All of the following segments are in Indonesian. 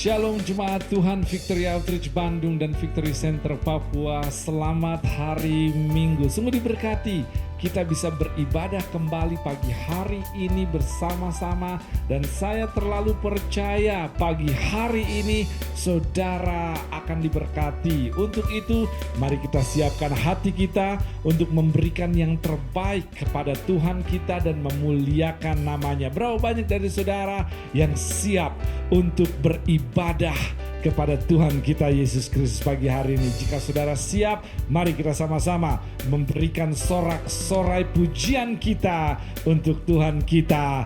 Shalom Jemaat Tuhan Victory Outreach Bandung dan Victory Center Papua. Selamat hari Minggu. Sungguh diberkati kita bisa beribadah kembali pagi hari ini bersama-sama. Dan saya terlalu percaya pagi hari ini saudara akan diberkati. Untuk itu mari kita siapkan hati kita untuk memberikan yang terbaik kepada Tuhan kita dan memuliakan namanya. Berapa banyak dari saudara yang siap untuk beribadah kepada Tuhan kita Yesus Kristus pagi hari ini? Jika saudara siap, mari kita sama-sama memberikan sorak-sorai pujian kita untuk Tuhan kita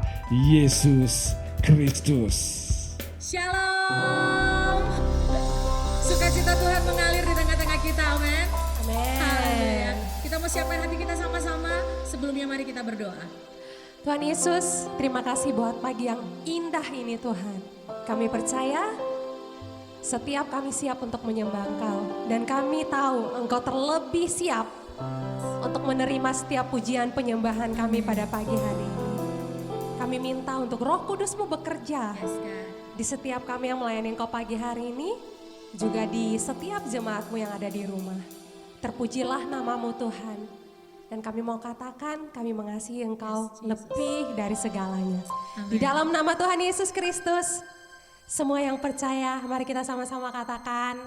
Yesus Kristus. Shalom. Sukacita Tuhan mengalir di tengah-tengah kita, amin. Amin. Kita mau siapkan hati kita sama-sama. Sebelumnya mari kita berdoa. Tuhan Yesus, terima kasih buat pagi yang indah ini Tuhan. Kami percaya setiap kami siap untuk menyembah Engkau. Dan kami tahu Engkau terlebih siap untuk menerima setiap pujian penyembahan kami pada pagi hari ini. Kami minta untuk Roh Kudus-Mu bekerja di setiap kami yang melayani Engkau pagi hari ini. Juga di setiap jemaat-Mu yang ada di rumah. Terpujilah nama-Mu Tuhan. Dan kami mau katakan kami mengasihi Engkau lebih dari segalanya. Amen. Di dalam nama Tuhan Yesus Kristus, semua yang percaya mari kita sama-sama katakan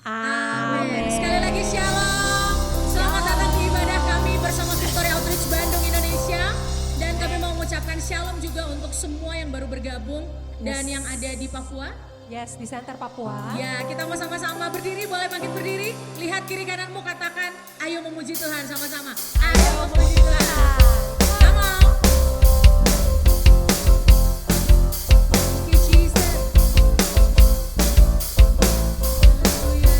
amin. Sekali lagi shalom. Selamat datang di ibadah kami bersama Victory Outreach Bandung Indonesia. Dan kami mau mengucapkan shalom juga untuk semua yang baru bergabung dan yang ada di Papua. Yes, di Center Papua. Ya, kita mau sama-sama berdiri, boleh bangkit berdiri. Lihat kiri kananmu, katakan, ayo memuji Tuhan sama-sama. Ayo memuji Tuhan. Come on. Thank you, Jesus. Haleluya.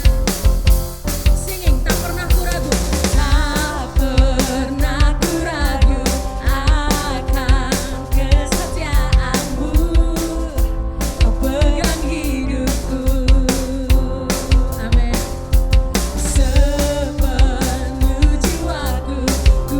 Singing, tak pernah ku ragu. Tak pernah ku ragu akan kesetiaan-Mu. Kau pegang hidupku. Amin. Sepenuh jiwaku ku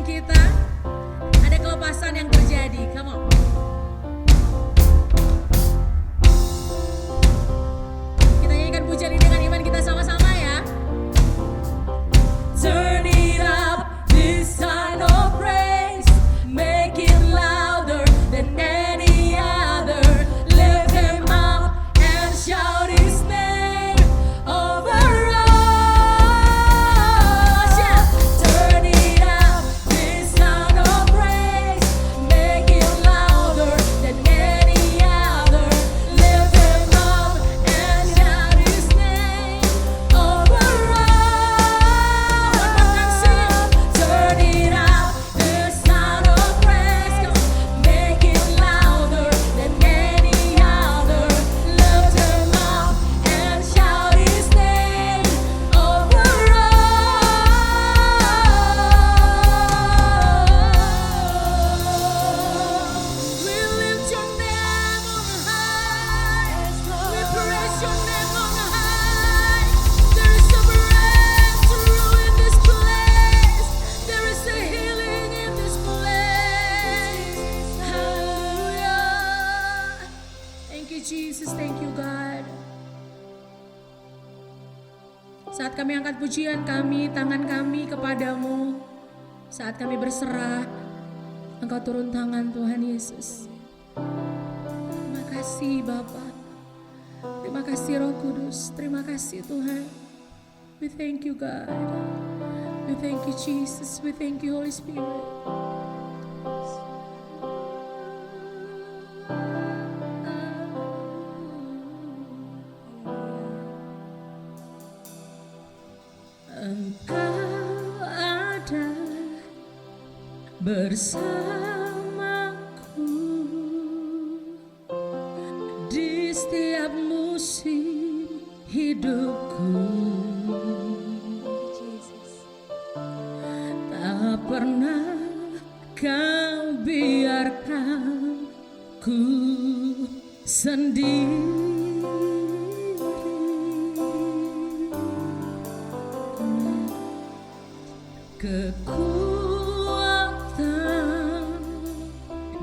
kita. Ada kelepasan yang terjadi. Come on. Kita nyanyikan pujian ini dengan iman kita sama-sama ya. Turn it up, this kind of praise. Make it louder than any other. Lift him up and shout his name over us. Yeah. Turn it up, this kind of praise. Make it louder than any other. Lift him up and shout his name over us. Turn it up, this kind of praise. Make it louder than any other. Lift him up and shout his name over us. We lift your name on high. We praise your name on high. There is a breakthrough in this place. There is a healing in this place. Hallelujah. Thank you Jesus, thank you God. Saat kami angkat pujian kami, tangan kami kepadamu. Saat kami berserah, Engkau turun tangan Tuhan Yesus. Terima kasih Bapa. Terima kasih Roh Kudus. Terima kasih Tuhan. We thank you God. We thank you Jesus. We thank you Holy Spirit. Engkau ada bersamaku di setiap musim hidupku. Tak pernah kau biarkan ku sendiri. Kekuatan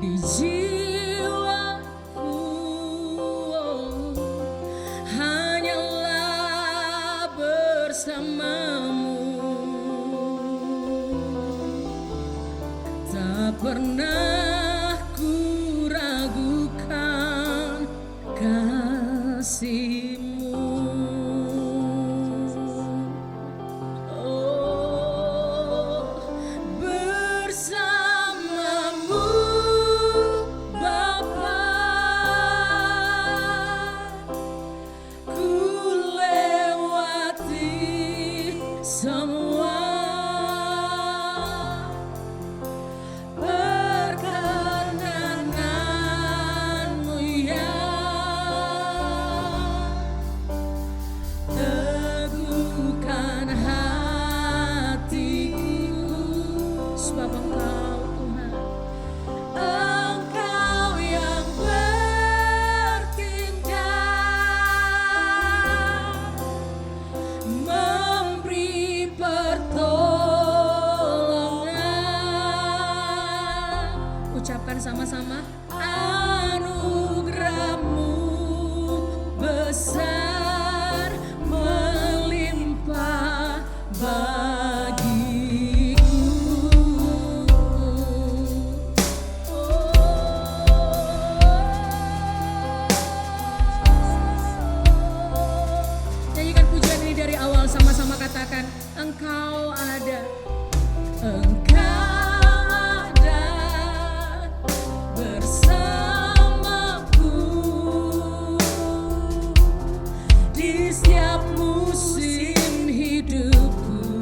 di jiwaku hanyalah bersamamu. Tak pernah ku ragukan kasihmu. Bersamamu Bapa, ku lewati semua perkenananmu ya. Teguhkan hatiku sebab Engkau Tuhan, Engkau yang bertindak, memberi pertolongan. Ucapkan sama-sama, anugerahmu besar melimpah bagiku. Nyanyikan pujian ini dari awal, sama-sama katakan, Engkau ada. Engkau ada bersamaku di setiap musim hidupku.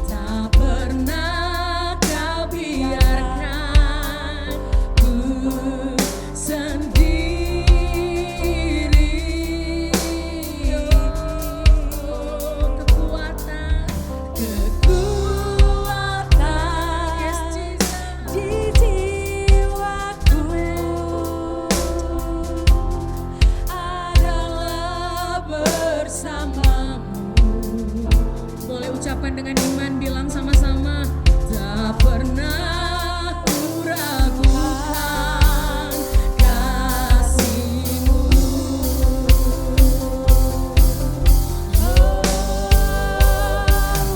Tak pernah kau biarkan ku sendiri. Oh, kekuatan ungkapkan dengan iman, bilang sama-sama. Tak pernah ku ragukan kasih-Mu.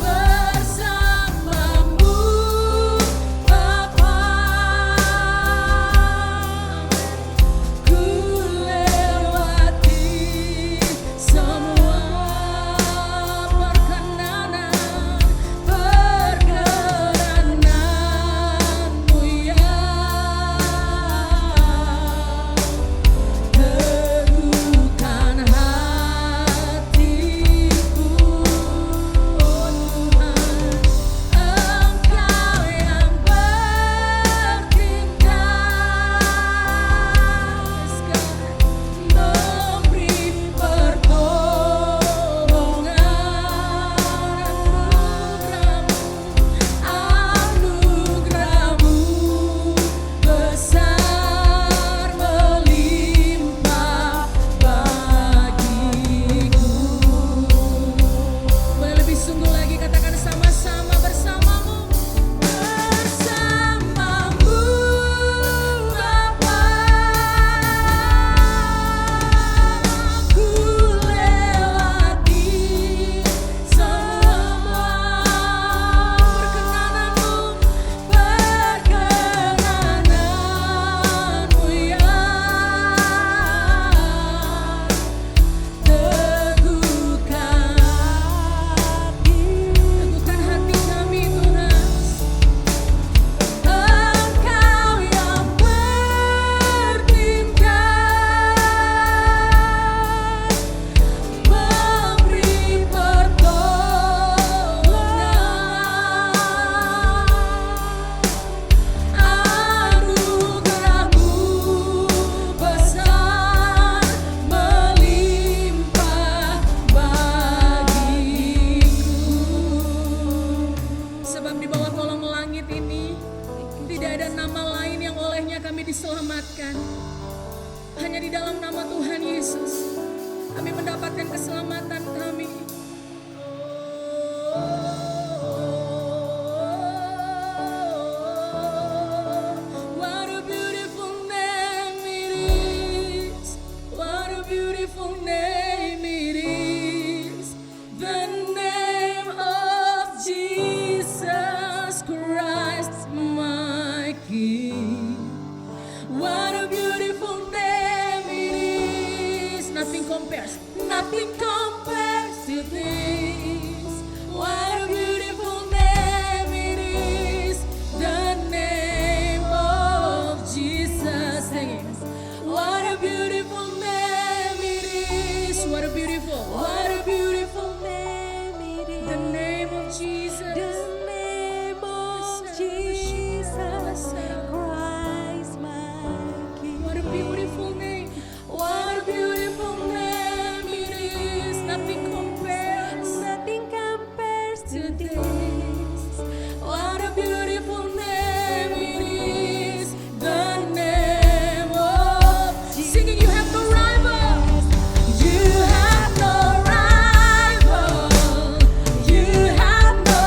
Bersamamu Bapa, ku lewati semua perkenananmu ya. Teguhkan hatiku, oh Tuhan, Engkau yang bertindak, memberi pertolongan. Anugerah-Mu besar melimpah bagiku. Boleh lebih sungguh lagi, katakan sama-sama. Bersamamu, bersamamu Bapa, ku lewati semua perkenananmu ya. Teguhkan hati kami Tuhan. Engkau yang bertindak, memberi pertolongan. Anugerah-Mu besar melimpah bagiku. Sebab di bawah kolong langit ini tidak ada nama lain yang olehnya kami diselamatkan. Hanya di dalam nama Tuhan Yesus kami mendapatkan keselamatan kami. What a beautiful name it is. What a beautiful name it is. The name of Jesus Christ, my King. What a beautiful name it is. Nothing compares to this. What a beautiful name it is. The name of Jesus. Sing it. What a beautiful name it is. What a beautiful name it is. The name of Jesus. The name of Jesus Christ, my King. What a beautiful name. What a beautiful name it is. Nothing compares to this. What a beautiful name it is. The name of singing, you have no rival. You have no rival. You have no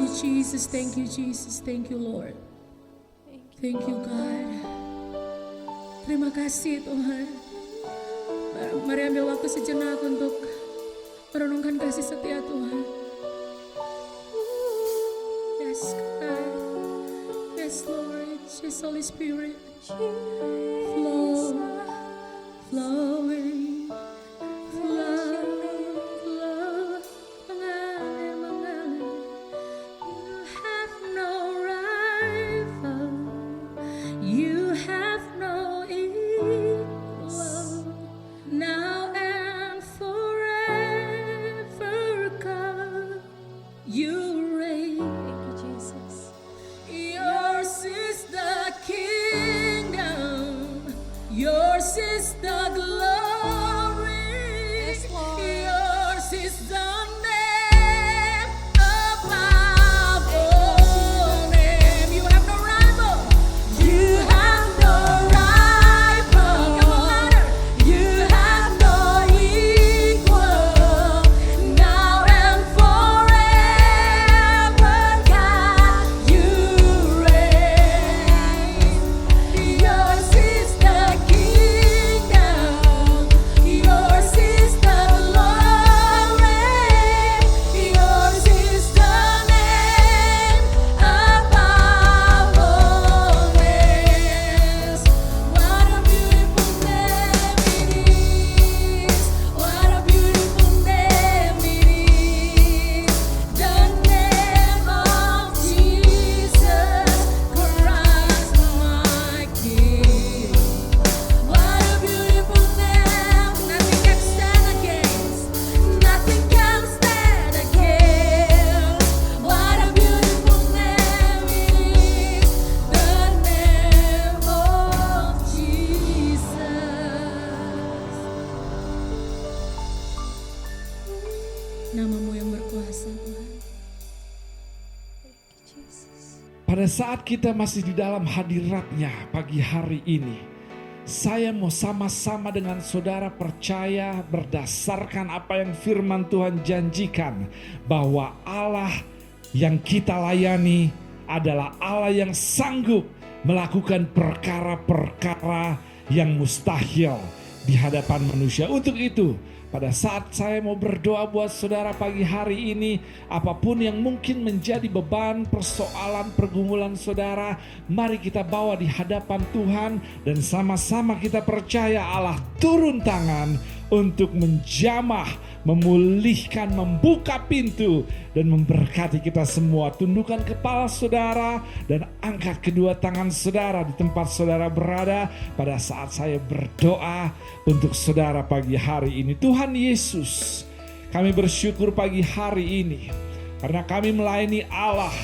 you Jesus, thank you Jesus, thank you Lord. Thank you God. Terima kasih Tuhan. Mari ambil waktu sejenak untuk merenungkan kasih setia Tuhan. Yes God. Yes Lord. Yes Holy Spirit. Flow. Flowing. Flow. Flow. Mengalir, mengalir. You have no rival. You have no equal. Now and forever, God, you reign. Thank you, Jesus. Yours is the kingdom. Yours is the glory. Yes, Lord. Yours is the name above all name. You have no rival. You have no rival. Come on, louder. You have no equal. Now and forever, God, you reign. Yours is the kingdom. Yours is the glory. Yours is the name above all names. What a beautiful name it is. What a beautiful name it is. The name of Jesus Christ, my King. What a beautiful name. Nothing can stand against. Nothing can stand against. What a beautiful name it is. The name of Jesus. Namamu yang berkuasa Tuhan. Thank you, Jesus. Pada saat kita masih di dalam hadirat-Nya pagi hari ini, saya mau sama-sama dengan saudara percaya berdasarkan apa yang firman Tuhan janjikan, bahwa Allah yang kita layani adalah Allah yang sanggup melakukan perkara-perkara yang mustahil di hadapan manusia. Untuk itu, pada saat saya mau berdoa buat saudara pagi hari ini, apapun yang mungkin menjadi beban, persoalan, pergumulan saudara, mari kita bawa di hadapan Tuhan dan sama-sama kita percaya Allah turun tangan untuk menjamah, memulihkan, membuka pintu dan memberkati kita semua. Tundukkan kepala saudara dan angkat kedua tangan saudara di tempat saudara berada pada saat saya berdoa untuk saudara pagi hari ini. Tuhan Yesus, kami bersyukur pagi hari ini karena kami melayani Allah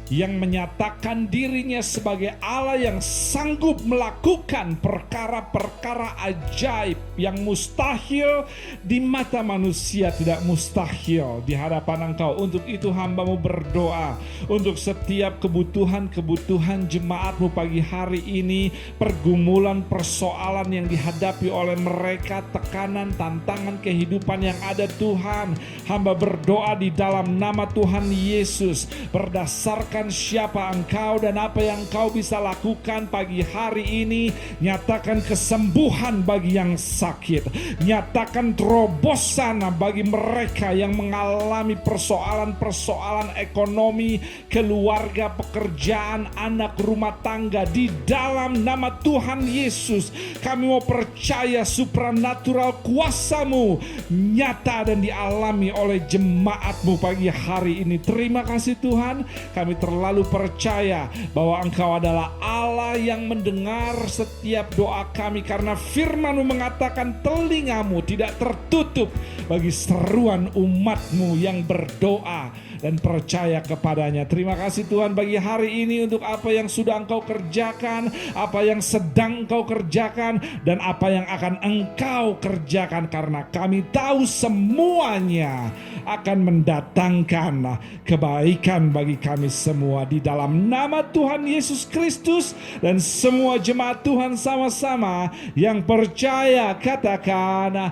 yang menyatakan dirinya sebagai Allah yang sanggup melakukan perkara-perkara ajaib yang mustahil di mata manusia tidak mustahil di hadapan Engkau. Untuk itu hamba-Mu berdoa untuk setiap kebutuhan-kebutuhan jemaat-Mu pagi hari ini, pergumulan, persoalan yang dihadapi oleh mereka, tekanan, tantangan kehidupan yang ada Tuhan. Hamba berdoa di dalam nama Tuhan Yesus, berdasarkan siapa Engkau dan apa yang Engkau bisa lakukan pagi hari ini. Nyatakan kesembuhan bagi yang sakit, nyatakan terobosan bagi mereka yang mengalami persoalan-persoalan ekonomi, keluarga, pekerjaan, anak, rumah tangga. Di dalam nama Tuhan Yesus, kami mau percaya supranatural kuasa-Mu nyata dan dialami oleh jemaat-Mu pagi hari ini. Terima kasih Tuhan, kami terlalu percaya bahwa Engkau adalah Allah yang mendengar setiap doa kami, karena firman-Mu mengatakan telinga-Mu tidak tertutup bagi seruan umat-Mu yang berdoa dan percaya kepadanya. Terima kasih Tuhan bagi hari ini untuk apa yang sudah Engkau kerjakan, apa yang sedang Engkau kerjakan, dan apa yang akan Engkau kerjakan, karena kami tahu semuanya akan mendatangkan kebaikan bagi kami semua. Di dalam nama Tuhan Yesus Kristus, dan semua jemaat Tuhan sama-sama yang percaya katakan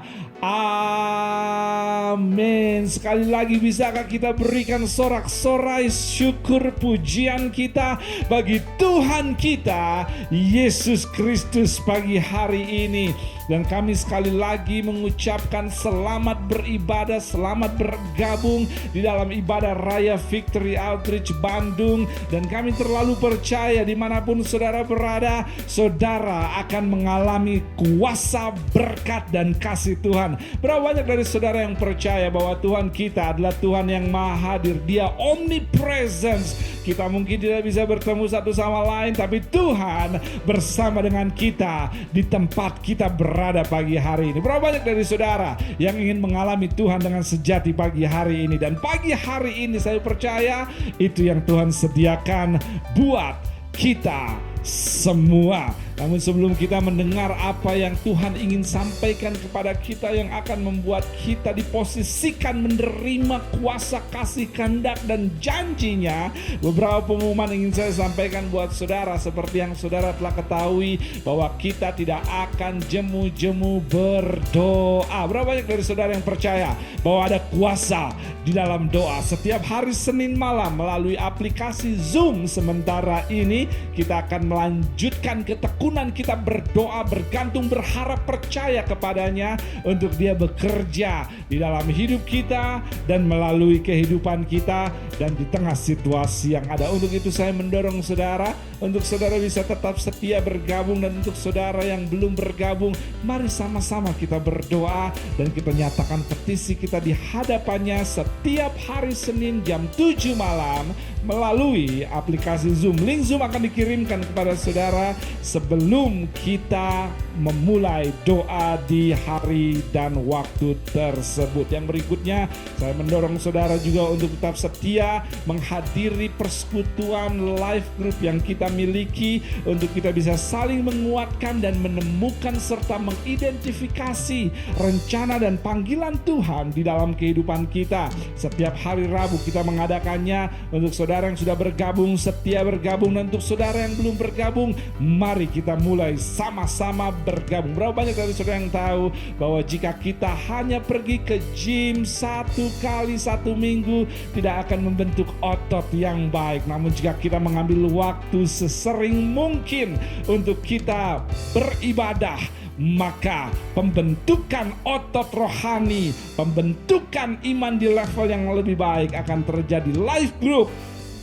amin. Amin. Sekali lagi bisakah kita berikan sorak-sorai syukur pujian kita bagi Tuhan kita Yesus Kristus pagi hari ini. Dan kami sekali lagi mengucapkan selamat beribadah, selamat bergabung di dalam ibadah Raya Victory Outreach Bandung. Dan kami terlalu percaya dimanapun saudara berada, saudara akan mengalami kuasa, berkat, dan kasih Tuhan. Berapa banyak dari saudara yang percaya bahwa Tuhan kita adalah Tuhan yang maha hadir, Dia omnipresence. Kita mungkin tidak bisa bertemu satu sama lain, tapi Tuhan bersama dengan kita di tempat kita berada pagi hari ini. Berapa banyak dari saudara yang ingin mengalami Tuhan dengan sejati pagi hari ini? Dan pagi hari ini saya percaya itu yang Tuhan sediakan buat kita semua. Namun sebelum kita mendengar apa yang Tuhan ingin sampaikan kepada kita yang akan membuat kita diposisikan menerima kuasa kasih kehendak dan janjinya, beberapa pengumuman ingin saya sampaikan buat saudara. Seperti yang saudara telah ketahui bahwa kita tidak akan jemu-jemu berdoa. Berapa banyak dari saudara yang percaya bahwa ada kuasa di dalam doa? Setiap hari Senin malam melalui aplikasi Zoom sementara ini kita akan melanjutkan ketekunan kita berdoa, bergantung, berharap, percaya kepadanya untuk Dia bekerja di dalam hidup kita dan melalui kehidupan kita dan di tengah situasi yang ada. Untuk itu saya mendorong saudara untuk saudara bisa tetap setia bergabung, dan untuk saudara yang belum bergabung, mari sama-sama kita berdoa dan kita nyatakan petisi kita di hadapannya setiap hari Senin jam 7 malam melalui aplikasi Zoom. Link Zoom akan dikirimkan kepada saudara sebelum kita memulai doa di hari dan waktu tersebut. Yang berikutnya, saya mendorong saudara juga untuk tetap setia menghadiri persekutuan live group yang kita miliki untuk kita bisa saling menguatkan dan menemukan serta mengidentifikasi rencana dan panggilan Tuhan di dalam kehidupan kita. Setiap hari Rabu kita mengadakannya. Untuk saudara yang sudah bergabung, setia bergabung, dan untuk saudara yang belum bergabung, mari kita mulai sama-sama bergabung. Berapa banyak dari saudara yang tahu bahwa jika kita hanya pergi ke gym 1 kali 1 minggu tidak akan membentuk otot yang baik. Namun jika kita mengambil waktu sesering mungkin untuk kita beribadah, maka pembentukan otot rohani, pembentukan iman di level yang lebih baik akan terjadi. Live group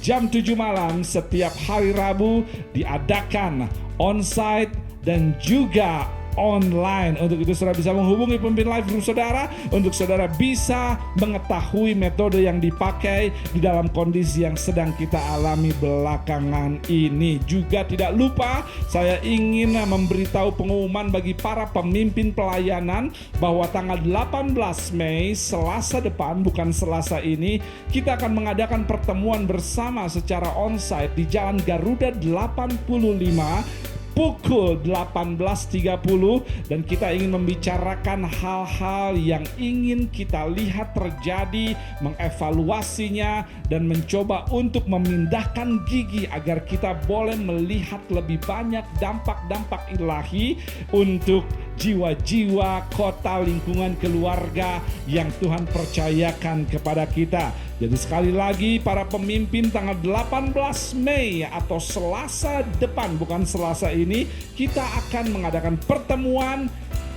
jam 7 malam setiap hari Rabu diadakan onsite dan juga online. Untuk itu saudara bisa menghubungi pemimpin live group saudara untuk saudara bisa mengetahui metode yang dipakai di dalam kondisi yang sedang kita alami belakangan ini. Juga tidak lupa saya ingin memberitahu pengumuman bagi para pemimpin pelayanan bahwa tanggal 18 Mei Selasa depan, bukan Selasa ini, kita akan mengadakan pertemuan bersama secara onsite di Jalan Garuda 85 pukul 18.30, dan kita ingin membicarakan hal-hal yang ingin kita lihat terjadi, mengevaluasinya dan mencoba untuk memindahkan gigi agar kita boleh melihat lebih banyak dampak-dampak ilahi untuk jiwa-jiwa, kota, lingkungan, keluarga yang Tuhan percayakan kepada kita. Jadi sekali lagi para pemimpin, tanggal 18 Mei atau Selasa depan, bukan Selasa ini, kita akan mengadakan pertemuan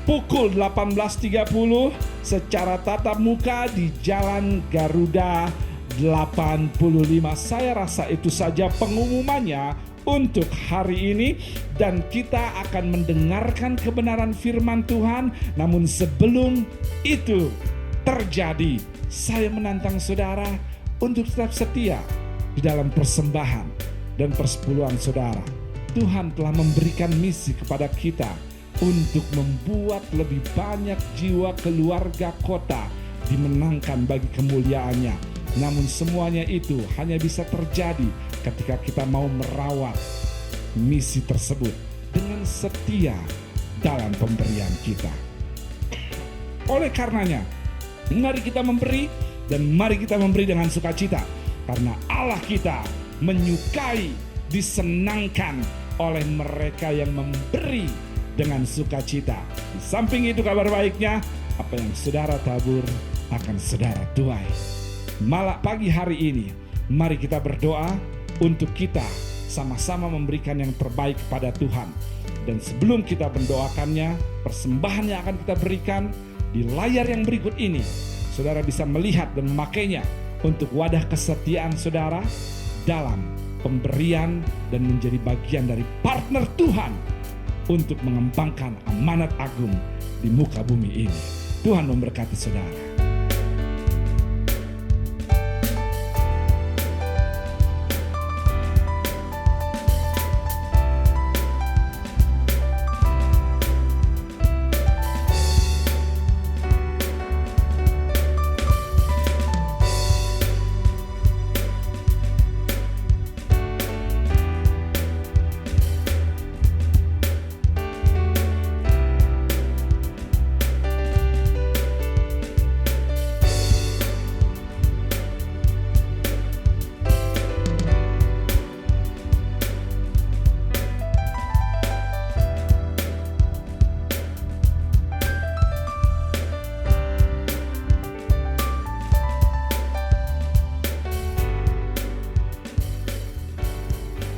pukul 18.30 secara tatap muka di Jalan Garuda 85. Saya rasa itu saja pengumumannya untuk hari ini, dan kita akan mendengarkan kebenaran firman Tuhan. Namun sebelum itu terjadi, saya menantang saudara untuk tetap setia di dalam persembahan dan persepuluhan saudara. Tuhan telah memberikan misi kepada kita untuk membuat lebih banyak jiwa, keluarga, kota dimenangkan bagi kemuliaannya. Namun semuanya itu hanya bisa terjadi ketika kita mau merawat misi tersebut dengan setia dalam pemberian kita. Oleh karenanya, mari kita memberi, dan mari kita memberi dengan sukacita, karena Allah kita menyukai, disenangkan oleh mereka yang memberi dengan sukacita. Di samping itu, kabar baiknya, apa yang saudara tabur, akan saudara tuai. Malam pagi hari ini, mari kita berdoa untuk kita sama-sama memberikan yang terbaik kepada Tuhan. Dan sebelum kita mendoakannya, persembahan yang akan kita berikan di layar yang berikut ini, saudara bisa melihat dan memakainya untuk wadah kesetiaan saudara dalam pemberian dan menjadi bagian dari partner Tuhan untuk mengembangkan amanat agung di muka bumi ini. Tuhan memberkati saudara.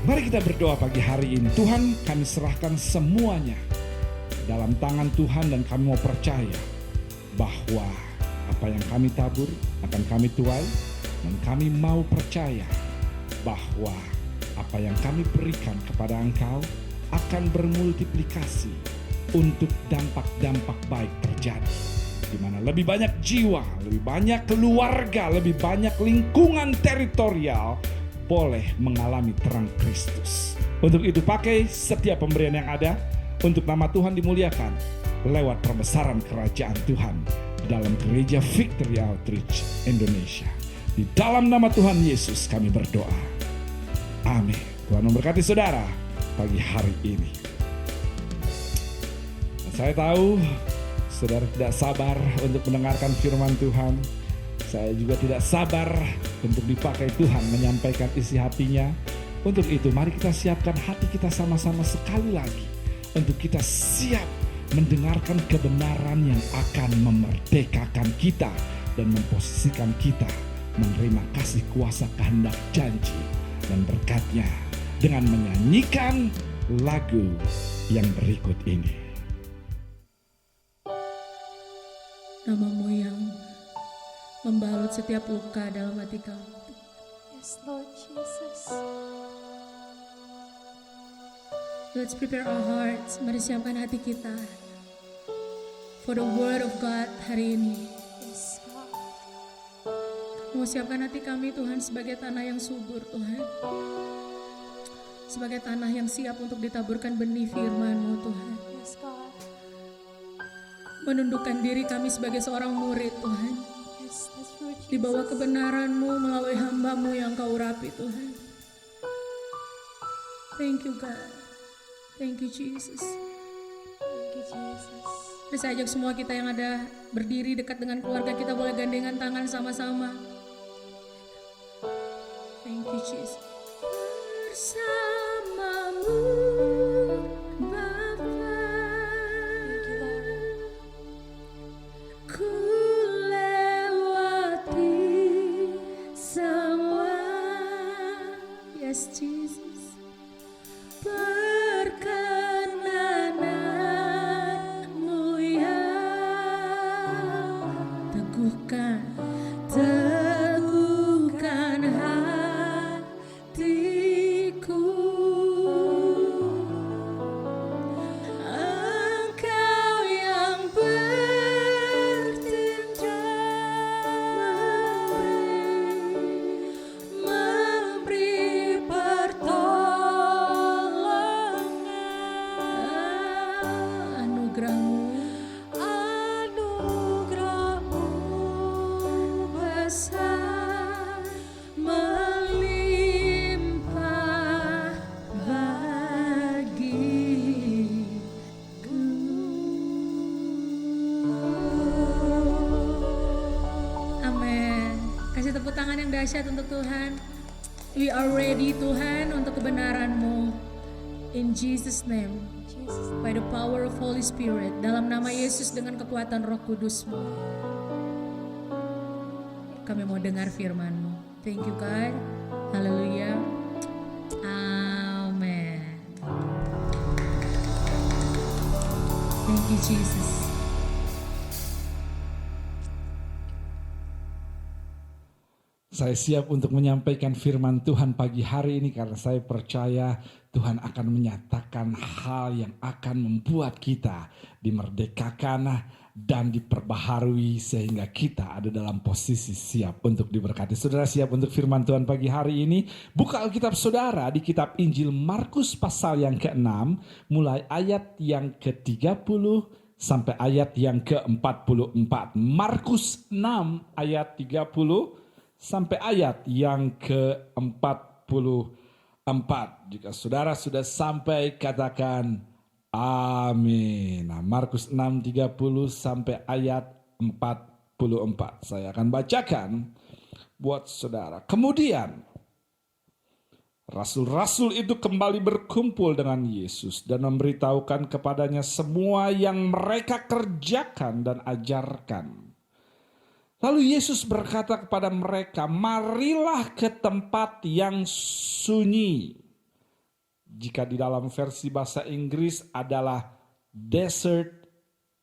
Mari kita berdoa pagi hari ini. Tuhan, kami serahkan semuanya dalam tangan Tuhan dan kami mau percaya bahwa apa yang kami tabur akan kami tuai, dan kami mau percaya bahwa apa yang kami berikan kepada Engkau akan bermultiplikasi untuk dampak-dampak baik terjadi. Di mana lebih banyak jiwa, lebih banyak keluarga, lebih banyak lingkungan teritorial boleh mengalami terang Kristus. Untuk itu pakai setiap pemberian yang ada untuk nama Tuhan dimuliakan lewat perbesaran kerajaan Tuhan dalam gereja Victory Outreach Indonesia. Di dalam nama Tuhan Yesus kami berdoa. Amin. Tuhan memberkati saudara pagi hari ini. Dan saya tahu saudara tidak sabar untuk mendengarkan firman Tuhan. Saya juga tidak sabar untuk dipakai Tuhan menyampaikan isi hatinya. Untuk itu mari kita siapkan hati kita sama-sama sekali lagi. Untuk kita siap mendengarkan kebenaran yang akan memerdekakan kita dan memposisikan kita menerima kasih kuasa kehendak janji dan berkatnya dengan menyanyikan lagu yang berikut ini. Namamu yang membalut setiap luka dalam hati kami. Yes, Lord Jesus. Let's prepare our hearts. Mari siapkan hati kita for the word of God hari ini. Yes, God. Mau siapkan hati kami Tuhan sebagai tanah yang subur Tuhan. Sebagai tanah yang siap untuk ditaburkan benih firman-Mu Tuhan. Yes, God. Menundukkan diri kami sebagai seorang murid Tuhan. Yes, that's Lord Jesus. Di bawah kebenaran-Mu melalui hamba-Mu yang Kau urapi Tuhan. Thank you God. Thank you Jesus. Thank you, Jesus. Mari saya ajak semua kita yang ada berdiri dekat dengan keluarga kita boleh gandengan tangan sama-sama. Thank you Jesus. Bersamamu Bapa, Thank you, Lord. ku lewati semua. Yes Jesus. Perkenananmu yang teguhkan hatiku. Engkau yang bertindak memberi pertolongan. Anugerah-Mu besar melimpah bagiku. Amin. Kasih tepuk tangan yang dahsyat untuk Tuhan. We are ready Tuhan untuk kebenaran-Mu. In Jesus name. Jesus. By the power of Holy Spirit. Dalam nama Yesus dengan kekuatan Roh Kudus-Mu. Kami mau dengar firman-Mu. Thank you God. Haleluya. Amen. Thank you Jesus. Saya siap untuk menyampaikan firman Tuhan pagi hari ini karena saya percaya Tuhan akan menyatakan hal yang akan membuat kita dimerdekakan dan diperbaharui sehingga kita ada dalam posisi siap untuk diberkati. Saudara siap untuk firman Tuhan pagi hari ini? Buka Alkitab saudara di kitab Injil Markus pasal yang ke-6 mulai ayat yang ke-30 sampai ayat yang ke-44. Markus 6 ayat 30 sampai ayat yang ke-44. Jika saudara sudah sampai, katakan amin. Nah, Markus 6:30 sampai ayat 44. Saya akan bacakan buat saudara. Kemudian rasul-rasul itu kembali berkumpul dengan Yesus dan memberitahukan kepadanya semua yang mereka kerjakan dan ajarkan. Lalu Yesus berkata kepada mereka, marilah ke tempat yang sunyi. Jika di dalam versi bahasa Inggris adalah desert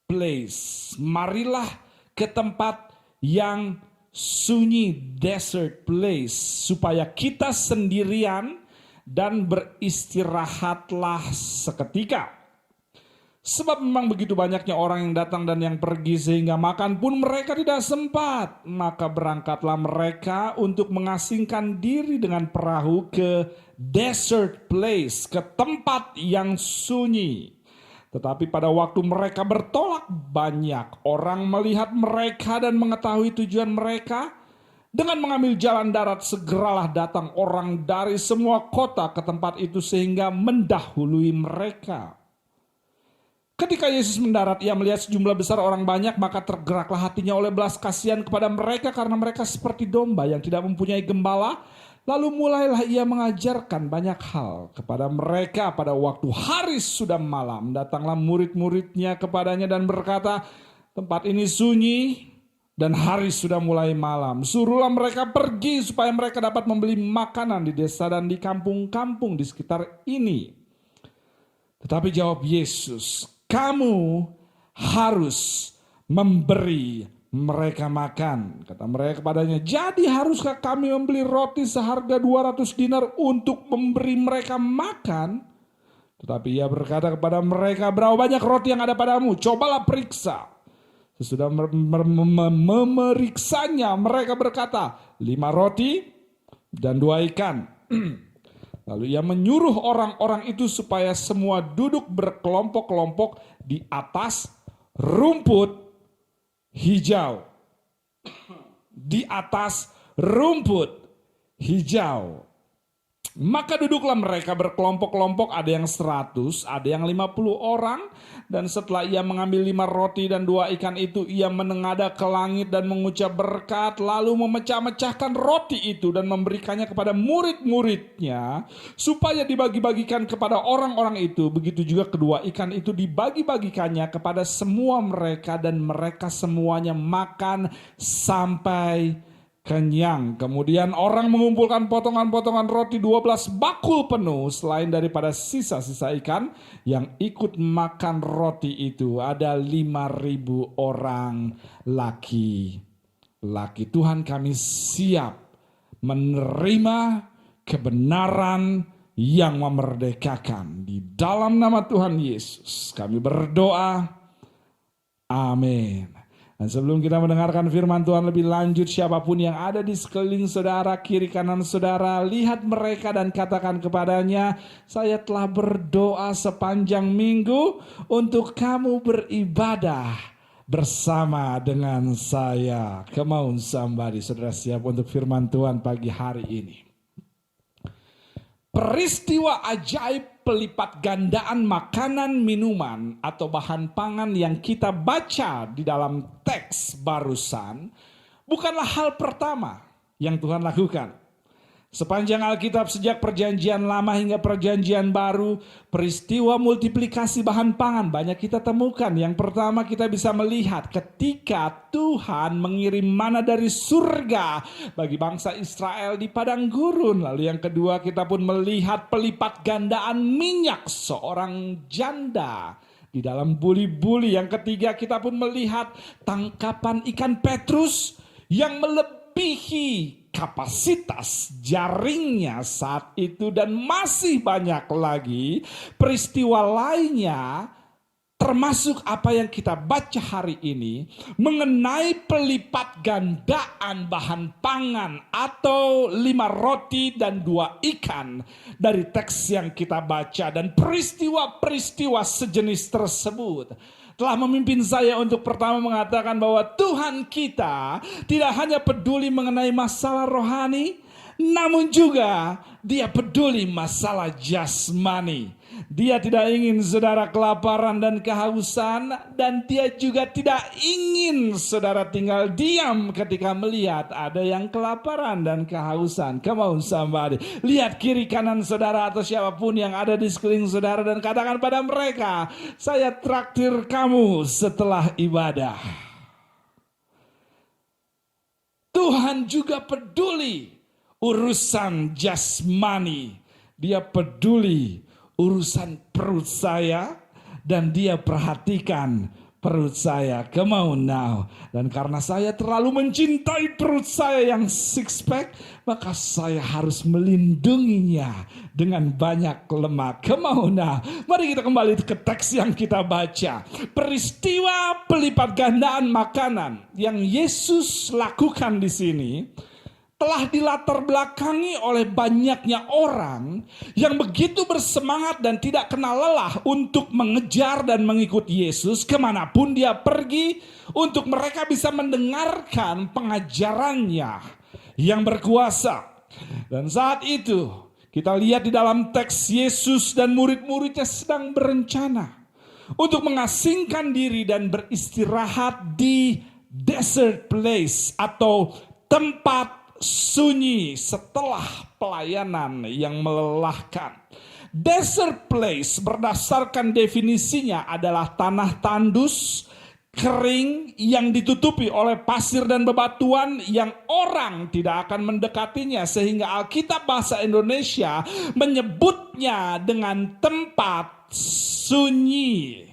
place. Marilah ke tempat yang sunyi, desert place. Supaya kita sendirian dan beristirahatlah seketika. Sebab memang begitu banyaknya orang yang datang dan yang pergi sehingga makan pun mereka tidak sempat. Maka berangkatlah mereka untuk mengasingkan diri dengan perahu ke desert place, ke tempat yang sunyi. Tetapi pada waktu mereka bertolak, banyak orang melihat mereka dan mengetahui tujuan mereka. Dengan mengambil jalan darat segeralah datang orang dari semua kota ke tempat itu sehingga mendahului mereka. Ketika Yesus mendarat, ia melihat sejumlah besar orang banyak, maka tergeraklah hatinya oleh belas kasihan kepada mereka karena mereka seperti domba yang tidak mempunyai gembala. Lalu mulailah ia mengajarkan banyak hal kepada mereka. Pada waktu hari sudah malam, datanglah murid-muridnya kepadanya dan berkata, tempat ini sunyi dan hari sudah mulai malam. Suruhlah mereka pergi supaya mereka dapat membeli makanan di desa dan di kampung-kampung di sekitar ini. Tetapi jawab Yesus, kamu harus memberi mereka makan. Kata mereka kepadanya, jadi haruskah kami membeli roti seharga 200 dinar untuk memberi mereka makan? Tetapi ia berkata kepada mereka, berapa banyak roti yang ada padamu? Cobalah periksa. Sesudah memeriksanya, mereka berkata, 5 roti dan 2 ikan. Lalu ia menyuruh orang-orang itu supaya semua duduk berkelompok-kelompok di atas rumput hijau. Di atas rumput hijau. Maka duduklah mereka berkelompok-kelompok, ada yang 100, ada yang 50 orang. Dan setelah ia mengambil 5 roti dan 2 ikan itu, ia menengadah ke langit dan mengucap berkat. Lalu memecah-mecahkan roti itu dan memberikannya kepada murid-muridnya, supaya dibagi-bagikan kepada orang-orang itu. Begitu juga kedua ikan itu dibagi-bagikannya kepada semua mereka, dan mereka semuanya makan sampai kenyang. Kemudian orang mengumpulkan potongan-potongan roti 12 bakul penuh, selain daripada sisa-sisa ikan yang ikut makan roti itu. Ada 5.000 orang laki-laki. Tuhan, kami siap menerima kebenaran yang memerdekakan. Di dalam nama Tuhan Yesus kami berdoa. Amin. Dan sebelum kita mendengarkan firman Tuhan lebih lanjut, siapapun yang ada di sekeliling saudara, kiri kanan saudara, lihat mereka dan katakan kepadanya, saya telah berdoa sepanjang minggu untuk kamu beribadah bersama dengan saya. Come on somebody, saudara siap untuk firman Tuhan pagi hari ini. Peristiwa ajaib pelipat gandaan makanan, minuman, atau bahan pangan yang kita baca di dalam teks barusan bukanlah hal pertama yang Tuhan lakukan. Sepanjang Alkitab sejak perjanjian lama hingga perjanjian baru, peristiwa multiplikasi bahan pangan banyak kita temukan. Yang pertama kita bisa melihat ketika Tuhan mengirim mana dari surga bagi bangsa Israel di padang gurun. Lalu yang kedua kita pun melihat pelipat gandaan minyak seorang janda di dalam buli-buli. Yang ketiga kita pun melihat tangkapan ikan Petrus yang melebihi kapasitas jaringnya saat itu, dan masih banyak lagi peristiwa lainnya termasuk apa yang kita baca hari ini mengenai pelipat gandaan bahan pangan atau 5 roti dan 2 ikan dari teks yang kita baca, dan peristiwa-peristiwa sejenis tersebut telah memimpin saya untuk pertama mengatakan bahwa Tuhan kita tidak hanya peduli mengenai masalah rohani, namun juga Dia peduli masalah jasmani. Dia tidak ingin saudara kelaparan dan kehausan, dan Dia juga tidak ingin saudara tinggal diam ketika melihat ada yang kelaparan dan kehausan. Come on somebody. Lihat kiri kanan saudara atau siapapun yang ada di sekeliling saudara dan katakan pada mereka, saya traktir kamu setelah ibadah. Tuhan juga peduli urusan jasmani. Dia peduli urusan perut saya, dan Dia perhatikan perut saya. Come on now. Dan karena saya terlalu mencintai perut saya yang six pack, maka saya harus melindunginya dengan banyak lemak. Come on now. Mari kita kembali ke teks yang kita baca. Peristiwa pelipat gandaan makanan yang Yesus lakukan di sini telah dilatar belakangi oleh banyaknya orang yang begitu bersemangat dan tidak kenal lelah untuk mengejar dan mengikuti Yesus kemanapun Dia pergi, untuk mereka bisa mendengarkan pengajarannya yang berkuasa. Dan saat itu kita lihat di dalam teks, Yesus dan murid-muridnya sedang berencana untuk mengasingkan diri dan beristirahat di desert place atau tempat sunyi setelah pelayanan yang melelahkan. Desert place berdasarkan definisinya adalah tanah tandus, kering, yang ditutupi oleh pasir dan bebatuan yang orang tidak akan mendekatinya, sehingga Alkitab bahasa Indonesia menyebutnya dengan tempat sunyi.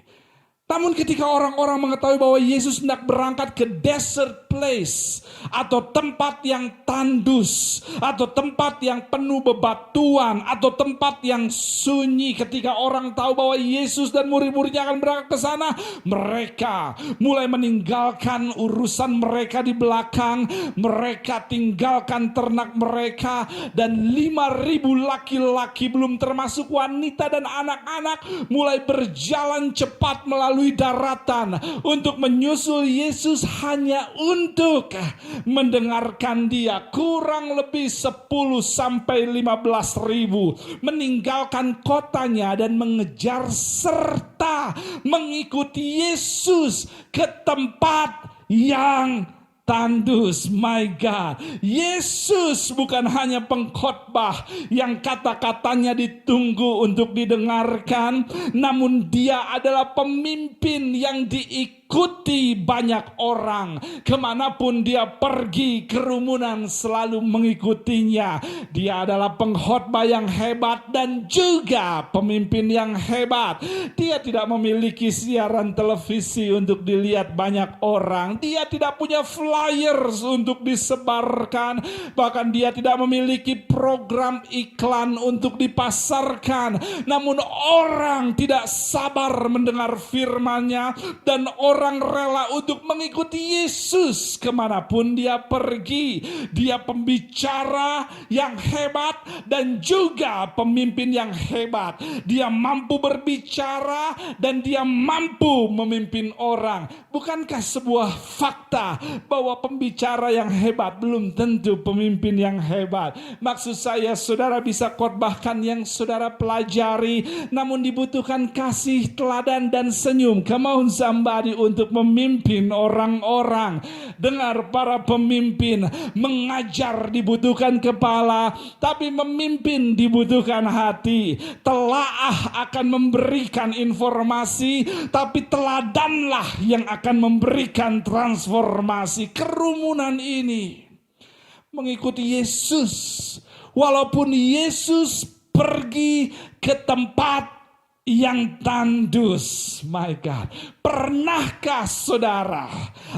Namun ketika orang-orang mengetahui bahwa Yesus hendak berangkat ke desert place atau tempat yang tandus atau tempat yang penuh bebatuan atau tempat yang sunyi, ketika orang tahu bahwa Yesus dan murid-muridnya akan berangkat ke sana, mereka mulai meninggalkan urusan mereka di belakang. Mereka tinggalkan ternak mereka, dan 5.000 laki-laki belum termasuk wanita dan anak-anak mulai berjalan cepat melalui daratan untuk menyusul Yesus hanya untuk mendengarkan Dia. Kurang lebih 10 sampai 15.000 meninggalkan kotanya dan mengejar serta mengikuti Yesus ke tempat yang tandus. My God, Yesus bukan hanya pengkhotbah yang kata-katanya ditunggu untuk didengarkan, namun Dia adalah pemimpin yang diikuti banyak orang. Kemanapun Dia pergi, kerumunan selalu mengikutinya. Dia adalah pengkhotbah yang hebat dan juga pemimpin yang hebat. Dia tidak memiliki siaran televisi untuk dilihat banyak orang. Dia tidak punya flyers untuk disebarkan. Bahkan Dia tidak memiliki program iklan untuk dipasarkan. Namun orang tidak sabar mendengar firman-Nya, dan orang rela untuk mengikuti Yesus kemanapun Dia pergi. Dia pembicara yang hebat dan juga pemimpin yang hebat. Dia mampu berbicara dan Dia mampu memimpin orang. Bukankah sebuah fakta bahwa bahwa pembicara yang hebat belum tentu pemimpin yang hebat. Maksud saya, saudara bisa khotbahkan yang saudara pelajari, namun dibutuhkan kasih, teladan, dan senyum. Come on somebody, untuk memimpin orang-orang. Dengar, para pemimpin, mengajar dibutuhkan kepala, tapi memimpin dibutuhkan hati. Telaah akan memberikan informasi, tapi teladanlah yang akan memberikan transformasi. Kerumunan ini mengikuti Yesus, walaupun Yesus pergi ke tempat yang tandus. My God, pernahkah saudara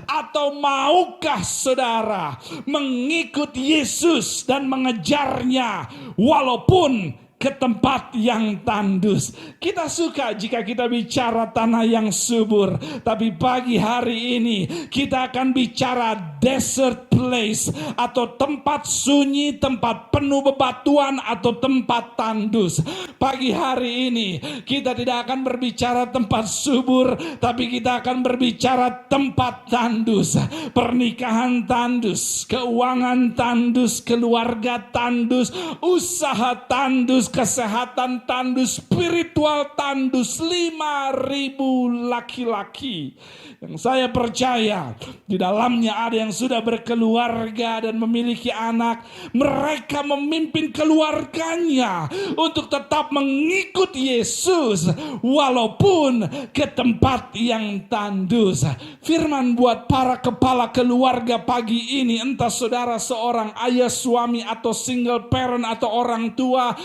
atau maukah saudara mengikut Yesus dan mengejarnya walaupun ke tempat yang tandus? Kita suka jika kita bicara tanah yang subur, tapi pagi hari ini kita akan bicara desert place, atau tempat sunyi, tempat penuh bebatuan, atau tempat tandus. Pagi hari ini kita tidak akan berbicara tempat subur, tapi kita akan berbicara tempat tandus. Pernikahan tandus, keuangan tandus, keluarga tandus, usaha tandus, kesehatan tandus, spiritual tandus. 5.000 laki-laki yang saya percaya di dalamnya ada yang sudah berkeluarga dan memiliki anak. Mereka memimpin keluarganya untuk tetap mengikut Yesus walaupun ke tempat yang tandus. Firman buat para kepala keluarga pagi ini, entah saudara seorang ayah, suami, atau single parent, atau orang tua,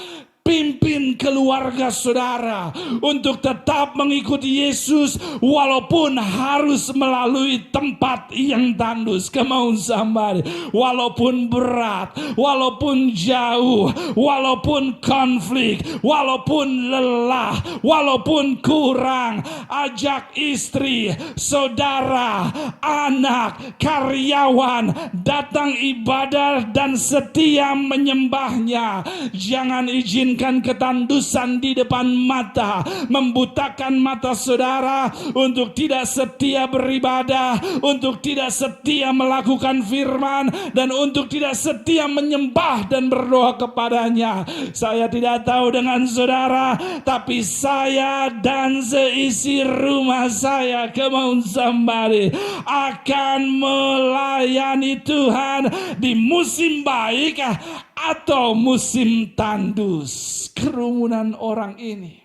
pimpin keluarga saudara untuk tetap mengikuti Yesus walaupun harus melalui tempat yang tandus. Come on somebody. Walaupun berat, walaupun jauh, walaupun konflik, walaupun lelah, walaupun kurang, ajak istri, saudara, anak, karyawan datang ibadah dan setia menyembahnya. Jangan izinkan ketandusan di depan mata membutakan mata saudara untuk tidak setia beribadah, untuk tidak setia melakukan firman, dan untuk tidak setia menyembah dan berdoa kepadanya. Saya tidak tahu dengan saudara, tapi saya dan seisi rumah saya, come on somebody, akan melayani Tuhan di musim baik atau musim tandus. Kerumunan orang ini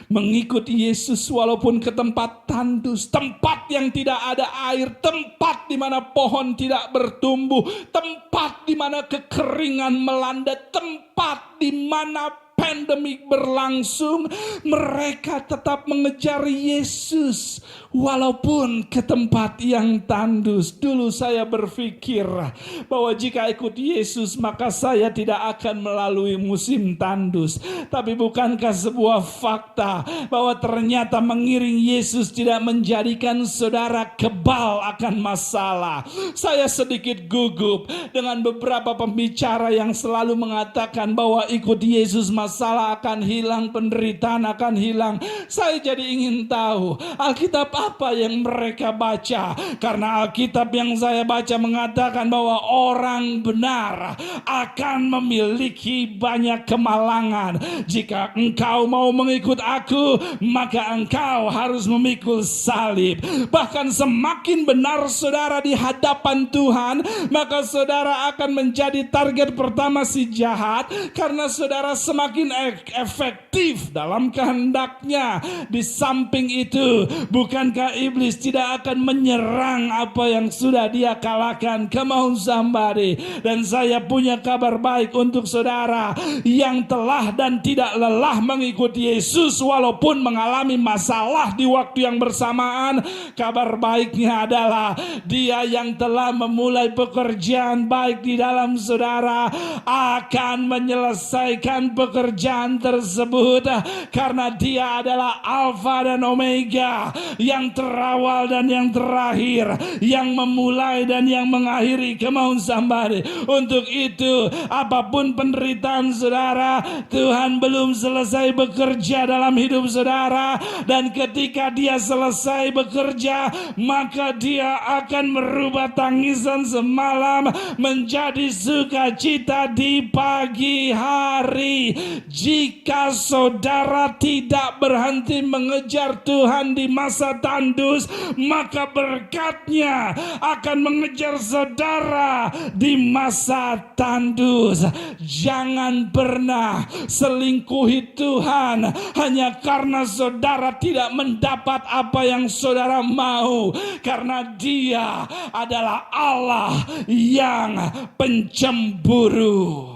mengikuti Yesus walaupun ke tempat tandus, tempat yang tidak ada air, tempat di mana pohon tidak bertumbuh, tempat di mana kekeringan melanda, tempat di mana pandemik berlangsung. Mereka tetap mengejar Yesus walaupun ke tempat yang tandus. Dulu saya berpikir bahwa jika ikut Yesus maka saya tidak akan melalui musim tandus. Tapi bukankah sebuah fakta bahwa ternyata mengiring Yesus tidak menjadikan saudara kebal akan masalah? Saya sedikit gugup dengan beberapa pembicara yang selalu mengatakan bahwa ikut Yesus masalah akan hilang, penderitaan akan hilang. Saya jadi ingin tahu Alkitab apa yang mereka baca, karena Alkitab yang saya baca mengatakan bahwa orang benar akan memiliki banyak kemalangan. Jika engkau mau mengikut aku, maka engkau harus memikul salib. Bahkan semakin benar saudara di hadapan Tuhan, maka saudara akan menjadi target pertama si jahat, karena saudara semakin efektif dalam kehendaknya. Di samping itu, bukankah iblis tidak akan menyerang apa yang sudah dia kalahkan? Come on somebody. Dan saya punya kabar baik untuk saudara yang telah dan tidak lelah mengikuti Yesus walaupun mengalami masalah di waktu yang bersamaan. Kabar baiknya adalah dia yang telah memulai pekerjaan baik di dalam saudara akan menyelesaikan pekerjaan pekerjaan tersebut, karena Dia adalah Alfa dan Omega, yang terawal dan yang terakhir, yang memulai dan yang mengakhiri. Come on somebody. Untuk itu, apapun penderitaan saudara, Tuhan belum selesai bekerja dalam hidup saudara, dan ketika Dia selesai bekerja, maka Dia akan merubah tangisan semalam menjadi sukacita di pagi hari. Jika saudara tidak berhenti mengejar Tuhan di masa tandus, maka berkat-Nya akan mengejar saudara di masa tandus. Jangan pernah selingkuhi Tuhan hanya karena saudara tidak mendapat apa yang saudara mau, karena Dia adalah Allah yang pencemburu.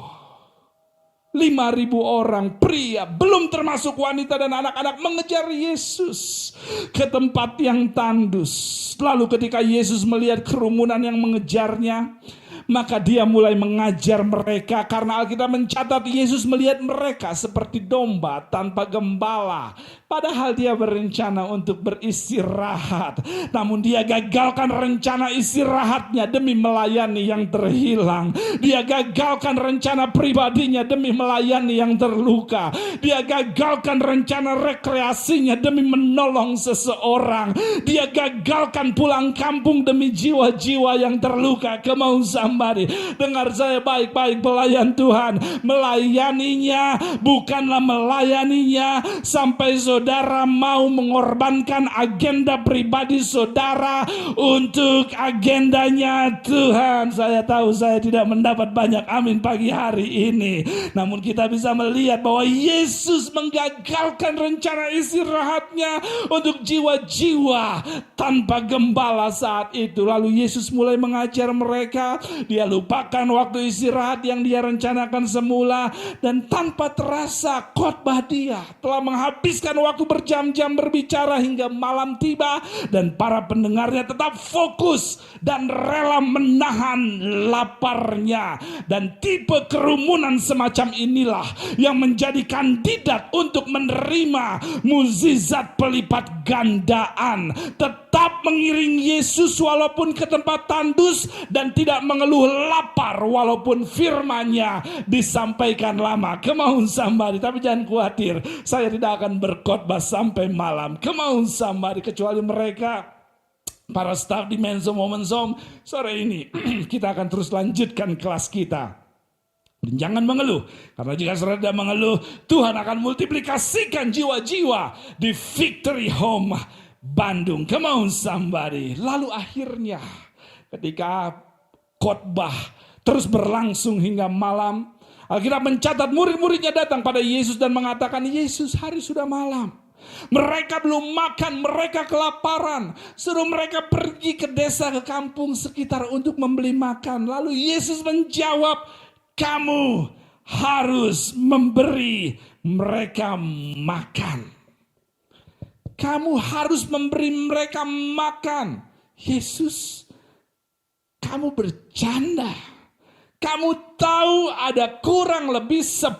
5.000 orang pria, belum termasuk wanita dan anak-anak, mengejar Yesus ke tempat yang tandus. Lalu ketika Yesus melihat kerumunan yang mengejarnya, maka Dia mulai mengajar mereka, karena Alkitab mencatat Yesus melihat mereka seperti domba tanpa gembala. Padahal Dia berencana untuk beristirahat, namun Dia gagalkan rencana istirahatnya demi melayani yang terhilang. Dia gagalkan rencana pribadinya demi melayani yang terluka. Dia gagalkan rencana rekreasinya demi menolong seseorang. Dia gagalkan pulang kampung demi jiwa-jiwa yang terluka. Come on somebody, dengar saya baik-baik pelayan Tuhan. Melayaninya bukanlah melayaninya sampai saudara mau mengorbankan agenda pribadi saudara untuk agendanya Tuhan. Saya tahu saya tidak mendapat banyak amin pagi hari ini, namun kita bisa melihat bahwa Yesus menggagalkan rencana istirahatnya untuk jiwa-jiwa tanpa gembala saat itu. Lalu Yesus mulai mengajar mereka. Dia lupakan waktu istirahat yang Dia rencanakan semula, dan tanpa terasa khotbah Dia telah menghabiskan waktu berjam-jam berbicara hingga malam tiba, dan para pendengarnya tetap fokus dan rela menahan laparnya. Dan tipe kerumunan semacam inilah yang menjadi kandidat untuk menerima mukjizat pelipat gandaan. Tetap mengiring Yesus walaupun ke tempat tandus, dan tidak mengeluh lapar walaupun firman-Nya disampaikan lama. Come on somebody. Tapi jangan khawatir, saya tidak akan berkhotbah sampai malam. Come on somebody. Kecuali mereka, para staf di Men's Home, Women's Home, sore ini kita akan terus lanjutkan kelas kita. Dan jangan mengeluh, karena jika saudara tidak mengeluh, Tuhan akan multiplikasikan jiwa-jiwa di Victory Home Bandung. Come on somebody. Lalu akhirnya ketika khotbah terus berlangsung hingga malam, Alkitab mencatat murid-muridnya datang pada Yesus dan mengatakan, Yesus, hari sudah malam. Mereka belum makan, mereka kelaparan. Suruh mereka pergi ke desa, ke kampung sekitar untuk membeli makan. Lalu Yesus menjawab, kamu harus memberi mereka makan. Kamu harus memberi mereka makan. Yesus, kamu bercanda. Kamu tahu ada kurang lebih 10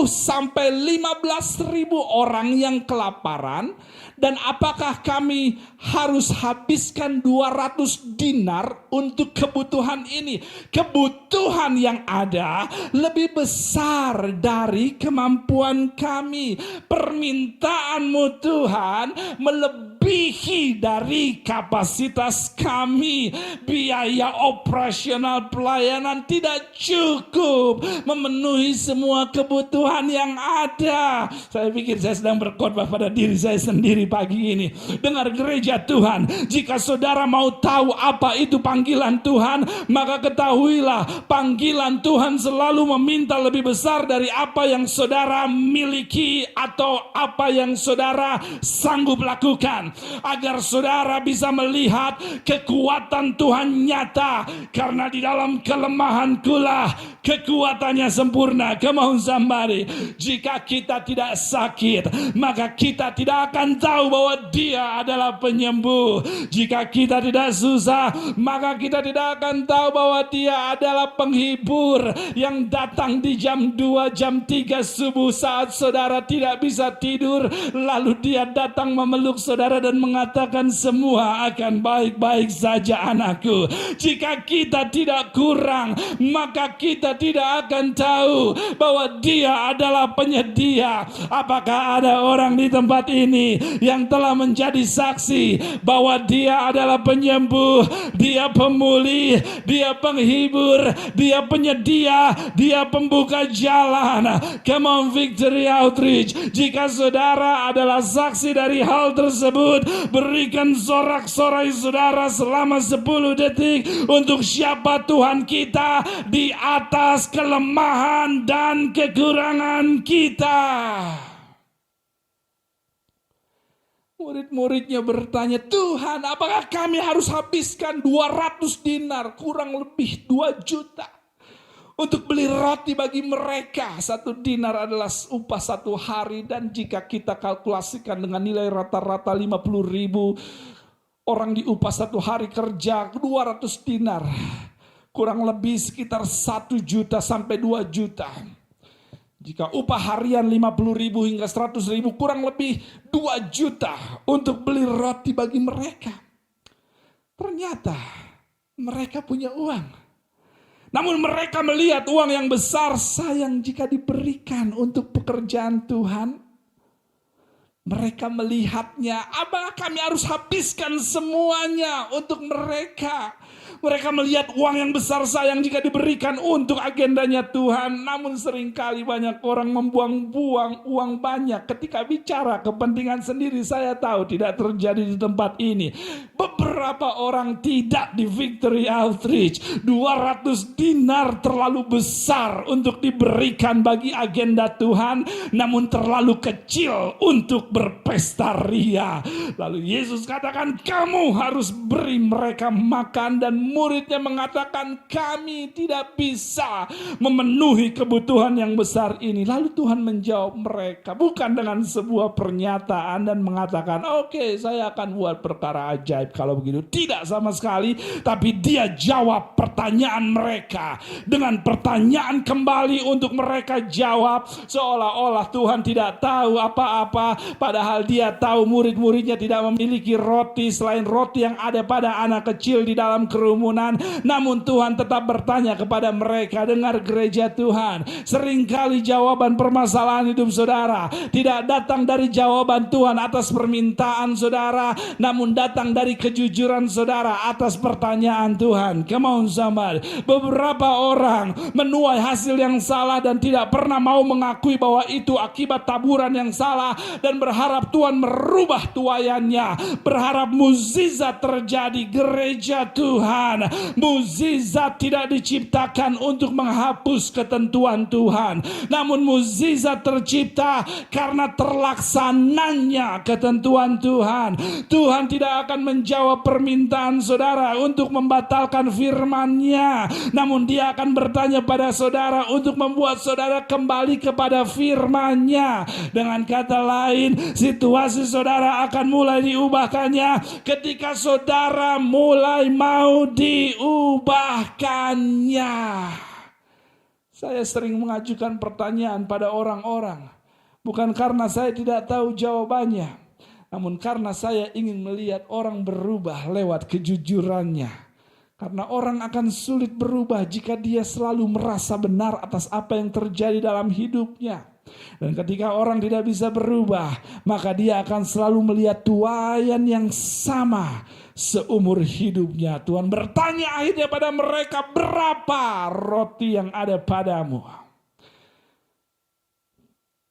sampai 15 ribu orang yang kelaparan, dan apakah kami harus habiskan 200 dinar untuk kebutuhan ini? Kebutuhan yang ada lebih besar dari kemampuan kami. Permintaanmu Tuhan melebihi dari kapasitas kami. Biaya operasional pelayanan tidak cukup memenuhi semua kebutuhan yang ada. Saya pikir saya sedang berkhotbah pada diri saya sendiri pagi ini. Dengar gereja Tuhan, jika saudara mau tahu apa itu panggilan Tuhan, maka ketahuilah panggilan Tuhan selalu meminta lebih besar dari apa yang saudara miliki atau apa yang saudara sanggup lakukan. agar saudara bisa melihat kekuatan Tuhan nyata, karena di dalam kelemahankulah kekuatannya sempurna. Come on somebody. Jika kita tidak sakit, maka kita tidak akan tahu bahwa Dia adalah penyembuh. Jika kita tidak susah, maka kita tidak akan tahu bahwa Dia adalah penghibur yang datang di jam 2, jam 3 subuh saat saudara tidak bisa tidur. Lalu Dia datang memeluk saudara dan mengatakan, semua akan baik-baik saja anakku. Jika kita tidak kurang, maka kita tidak akan tahu bahwa Dia adalah penyedia. Apakah ada orang di tempat ini yang telah menjadi saksi bahwa Dia adalah penyembuh, Dia pemulih, Dia penghibur, Dia penyedia, Dia pembuka jalan. Come on Victory Outreach. Jika saudara adalah saksi dari hal tersebut, berikan sorak-sorai saudara selama 10 detik untuk siapa Tuhan kita di atas kelemahan dan kekurangan kita. Murid-muridnya bertanya, Tuhan, apakah kami harus habiskan 200 dinar, kurang lebih 2 juta, untuk beli roti bagi mereka? 1 dinar adalah upah 1 hari, dan jika kita kalkulasikan dengan nilai rata-rata 50.000, orang diupah 1 hari kerja 200 dinar, kurang lebih sekitar 1 juta sampai 2 juta. Jika upah harian 50.000 hingga 100.000, kurang lebih 2 juta untuk beli roti bagi mereka. Ternyata mereka punya uang. Namun mereka melihat uang yang besar, sayang jika diberikan untuk pekerjaan Tuhan. Mereka melihatnya, apakah kami harus habiskan semuanya untuk mereka? Mereka melihat uang yang besar, sayang jika diberikan untuk agendanya Tuhan. Namun seringkali banyak orang membuang-buang uang banyak ketika bicara kepentingan sendiri. Saya tahu tidak terjadi di tempat ini. Beberapa orang tidak di Victory Outreach. 200 dinar terlalu besar untuk diberikan bagi agenda Tuhan, namun terlalu kecil untuk berpesta ria. Lalu Yesus katakan, kamu harus beri mereka makan, dan muridnya mengatakan, kami tidak bisa memenuhi kebutuhan yang besar ini. Lalu Tuhan menjawab mereka, bukan dengan sebuah pernyataan dan mengatakan, oke, saya akan buat perkara ajaib kalau begitu. Tidak sama sekali, tapi Dia jawab pertanyaan mereka dengan pertanyaan kembali untuk mereka jawab, seolah-olah Tuhan tidak tahu apa-apa, padahal Dia tahu murid-muridnya tidak memiliki roti selain roti yang ada pada anak kecil di dalam kerumunan. Namun Tuhan tetap bertanya kepada mereka. Dengar gereja Tuhan, seringkali jawaban permasalahan hidup saudara tidak datang dari jawaban Tuhan atas permintaan saudara, namun datang dari kejujuran saudara atas pertanyaan Tuhan. Come on somebody. Beberapa orang menuai hasil yang salah dan tidak pernah mau mengakui bahwa itu akibat taburan yang salah, dan berharap Tuhan merubah tuaiannya, berharap mukjizat terjadi. Gereja Tuhan, mukjizat tidak diciptakan untuk menghapus ketentuan Tuhan, namun mukjizat tercipta karena terlaksananya ketentuan Tuhan. Tuhan tidak akan menjawab permintaan saudara untuk membatalkan firman-Nya, namun Dia akan bertanya pada saudara untuk membuat saudara kembali kepada firman-Nya. Dengan kata lain, situasi saudara akan mulai diubahkannya ketika saudara mulai mau diubahkannya. Saya sering mengajukan pertanyaan pada orang-orang, bukan karena saya tidak tahu jawabannya, namun karena saya ingin melihat orang berubah lewat kejujurannya. Karena orang akan sulit berubah jika dia selalu merasa benar atas apa yang terjadi dalam hidupnya. Dan ketika orang tidak bisa berubah, maka dia akan selalu melihat tuaian yang sama seumur hidupnya. Tuhan bertanya akhirnya pada mereka, berapa roti yang ada padamu?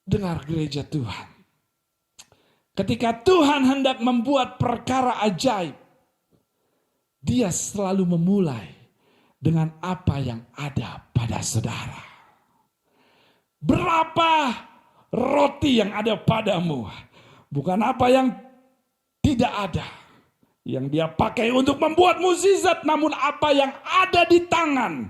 Dengar gereja Tuhan, ketika Tuhan hendak membuat perkara ajaib, Dia selalu memulai dengan apa yang ada pada saudara. Berapa roti yang ada padamu? Bukan apa yang Tidak ada yang dia pakai untuk membuat mukjizat, namun apa yang ada di tangan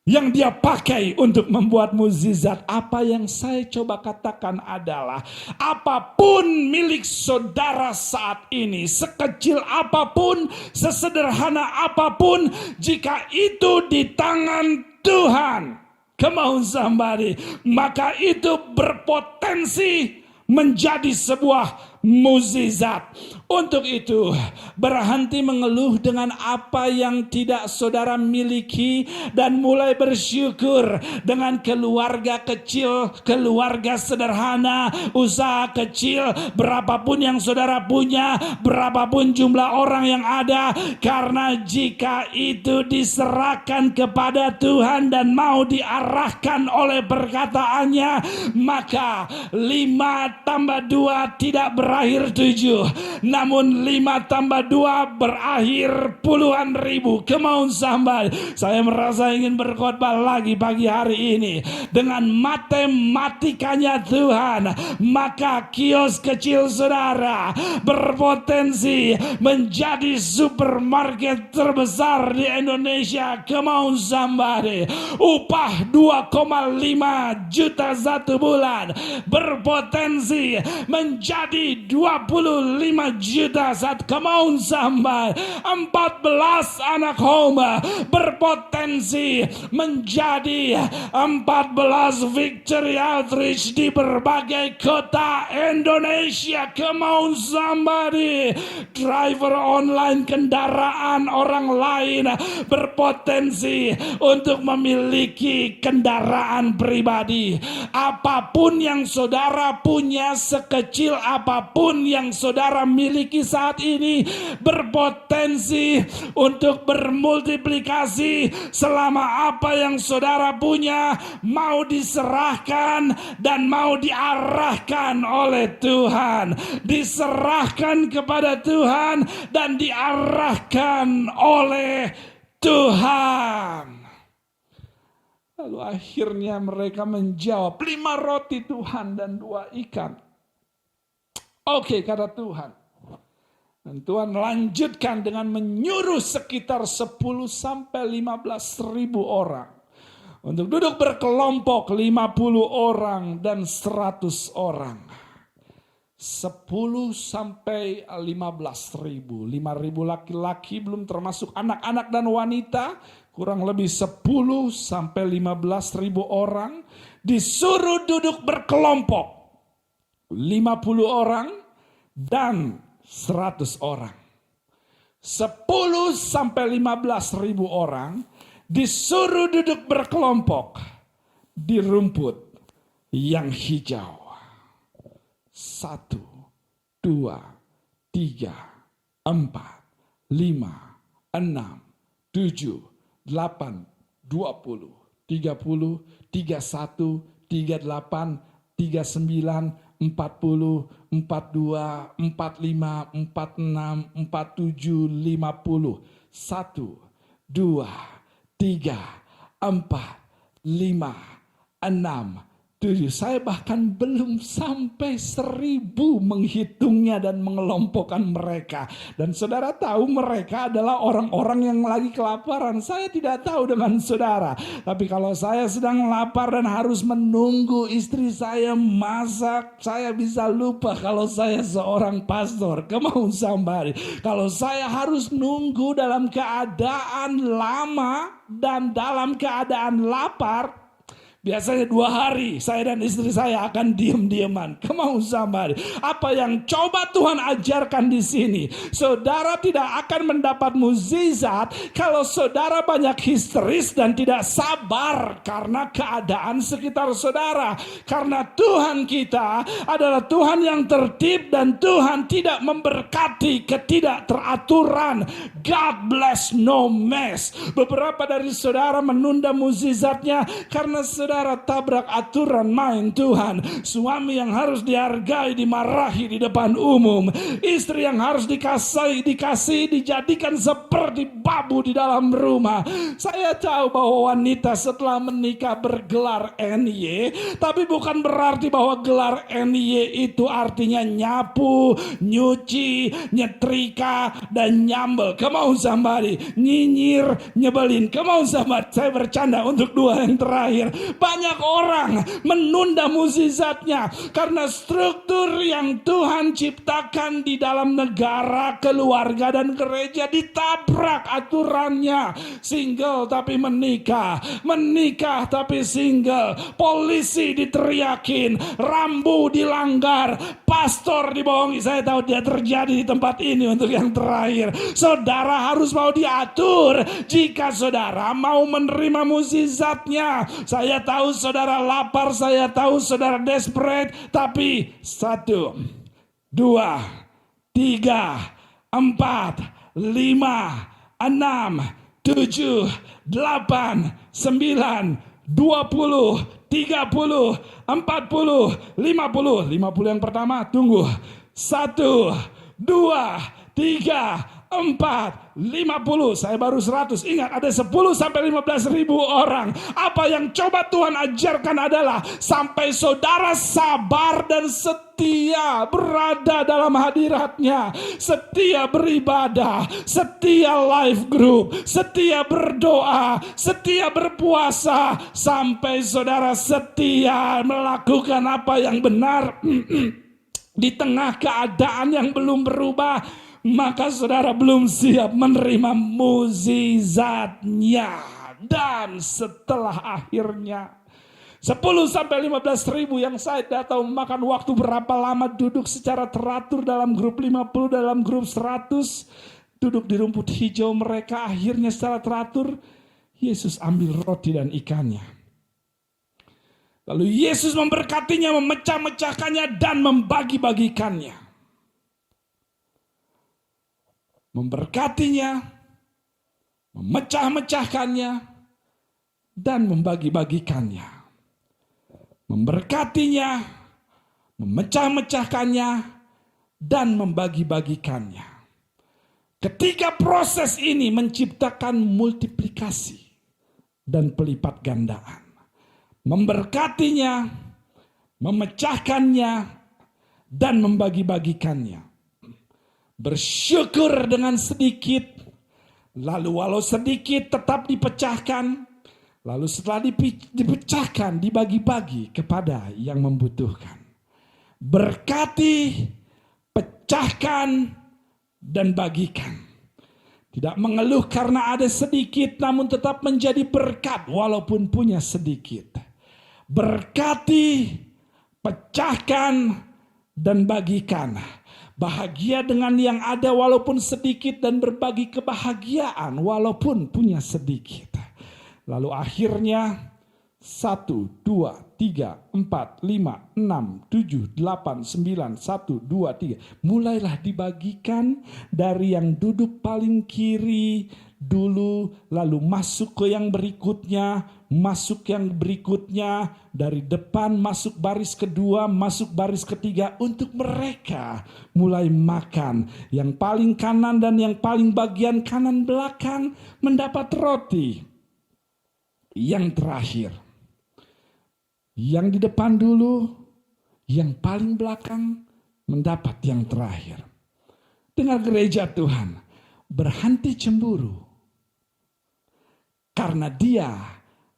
yang dia pakai untuk membuat mukjizat. Apa yang saya coba katakan adalah, apapun milik saudara saat ini, sekecil apapun, sesederhana apapun, jika itu di tangan Tuhan, come on somebody, maka itu berpotensi menjadi sebuah mukjizat. Untuk itu, berhenti mengeluh dengan apa yang tidak saudara miliki dan mulai bersyukur dengan keluarga kecil, keluarga sederhana, usaha kecil, berapapun yang saudara punya, berapapun jumlah orang yang ada, karena jika itu diserahkan kepada Tuhan dan mau diarahkan oleh perkataannya, maka 5 tambah 2 tidak berakhir 7, namun 5 tambah 2 berakhir puluhan ribu. Come on somebody. Saya merasa ingin berkhotbah lagi pagi hari ini. Dengan matematikanya Tuhan, maka kios kecil saudara berpotensi menjadi supermarket terbesar di Indonesia. Come on somebody. Upah 2,5 juta satu bulan berpotensi menjadi 25 juta saat, come on somebody. 14 anak home berpotensi menjadi 14 Victory Outreach di berbagai kota Indonesia. Come on somebody. Driver online kendaraan orang lain berpotensi untuk memiliki kendaraan pribadi. Apapun yang saudara punya, sekecil apapun yang saudara miliki saat ini, berpotensi untuk bermultiplikasi selama apa yang saudara punya mau diserahkan dan mau diarahkan oleh Tuhan. Diserahkan kepada Tuhan dan diarahkan oleh Tuhan. Lalu akhirnya mereka menjawab, 5 roti Tuhan dan 2 ikan. Oke, kata Tuhan. Dan Tuhan lanjutkan dengan menyuruh sekitar 10 sampai 15 ribu orang untuk duduk berkelompok, 50 orang dan 100 orang. 10 sampai 15 ribu. 5 ribu laki-laki belum termasuk anak-anak dan wanita. Kurang lebih 10 sampai 15 ribu orang disuruh duduk berkelompok. 50 orang dan 100 orang. 10 sampai 15 ribu orang disuruh duduk berkelompok di rumput yang hijau. 1, 2, 3, 4, 5, 6, 7, 8, 20, 30, 31, 38, 39, 40, 42, 45, 46, 47, 50. 1, 2, 3, 4, 5, 6, 7. Saya bahkan belum sampai 1000 menghitungnya dan mengelompokkan mereka. Dan saudara tahu mereka adalah orang-orang yang lagi kelaparan. Saya tidak tahu dengan saudara. Tapi kalau saya sedang lapar dan harus menunggu istri saya masak, saya bisa lupa kalau saya seorang pastor. Come on somebody. Kalau saya harus nunggu dalam keadaan lama dan dalam keadaan lapar, biasanya 2 hari saya dan istri saya akan diam-diaman. Come on somebody. Apa yang coba Tuhan ajarkan di sini, saudara tidak akan mendapat mukjizat kalau saudara banyak histeris dan tidak sabar karena keadaan sekitar saudara. Karena Tuhan kita adalah Tuhan yang tertib dan Tuhan tidak memberkati ketidakteraturan. God bless no mess. Beberapa dari saudara menunda mukjizatnya karena saudara saudara tabrak aturan main Tuhan. Suami yang harus dihargai, dimarahi di depan umum. Istri yang harus dikasih, dijadikan seperti babu di dalam rumah. Saya tahu bahwa wanita setelah menikah bergelar NY, tapi bukan berarti bahwa gelar NY itu artinya nyapu, nyuci, nyetrika, dan nyambel. Come on somebody. Nyinyir, nyebelin. Come on somebody. Saya bercanda untuk dua yang terakhir. Banyak orang menunda mukjizatnya karena struktur yang Tuhan ciptakan di dalam negara, keluarga, dan gereja ditabrak aturannya. Single tapi menikah, menikah tapi single, polisi diteriakin, rambu dilanggar, pastor dibohongi. Saya tahu dia terjadi di tempat ini. Untuk yang terakhir, saudara harus mau diatur jika saudara mau menerima mukjizatnya. Saya tahu saudara lapar, saya tahu saudara desperate, tapi 1, 2, 3, 4, 5, 6, 7, 8, 9, 20, 30, 40, 50. 50 yang pertama, tunggu. 1, 2, 3, 4, 50. Saya baru 100. Ingat, ada 10 sampai 15 ribu orang. Apa yang coba Tuhan ajarkan adalah sampai saudara sabar dan setia berada dalam hadiratnya, setia beribadah, setia live group, setia berdoa, setia berpuasa, sampai saudara setia melakukan apa yang benar di tengah keadaan yang belum berubah, maka saudara belum siap menerima mukjizatnya. Dan setelah akhirnya 10 sampai 15 ribu yang saya tidak tahu makan waktu berapa lama duduk secara teratur dalam grup 50, dalam grup 100, duduk di rumput hijau mereka. Akhirnya secara teratur Yesus ambil roti dan ikannya. Lalu Yesus memberkatinya, memecah-mecahkannya dan membagi-bagikannya. Memberkatinya, memecah-mecahkannya, dan membagi-bagikannya. Memberkatinya, memecah-mecahkannya, dan membagi-bagikannya. Ketika proses ini menciptakan multiplikasi dan pelipat gandaan. Memberkatinya, memecahkannya, dan membagi-bagikannya. Bersyukur dengan sedikit, lalu walau sedikit tetap dipecahkan, lalu setelah dipecahkan dibagi-bagi kepada yang membutuhkan. Berkati, pecahkan, dan bagikan. Tidak mengeluh karena ada sedikit, namun tetap menjadi berkat walaupun punya sedikit. Berkati, pecahkan, dan bagikan. Bahagia dengan yang ada walaupun sedikit, dan berbagi kebahagiaan walaupun punya sedikit. Lalu akhirnya 1, 2, 3, 4, 5, 6, 7, 8, 9, 1, 2, 3. Mulailah dibagikan dari yang duduk paling kiri dulu, lalu masuk ke yang berikutnya, masuk yang berikutnya, dari depan masuk baris kedua, masuk baris ketiga, untuk mereka mulai makan. Yang paling kanan dan yang paling bagian kanan belakang mendapat roti. Yang terakhir, yang di depan dulu, yang paling belakang mendapat yang terakhir. Dengar gereja Tuhan, berhenti cemburu. Karena dia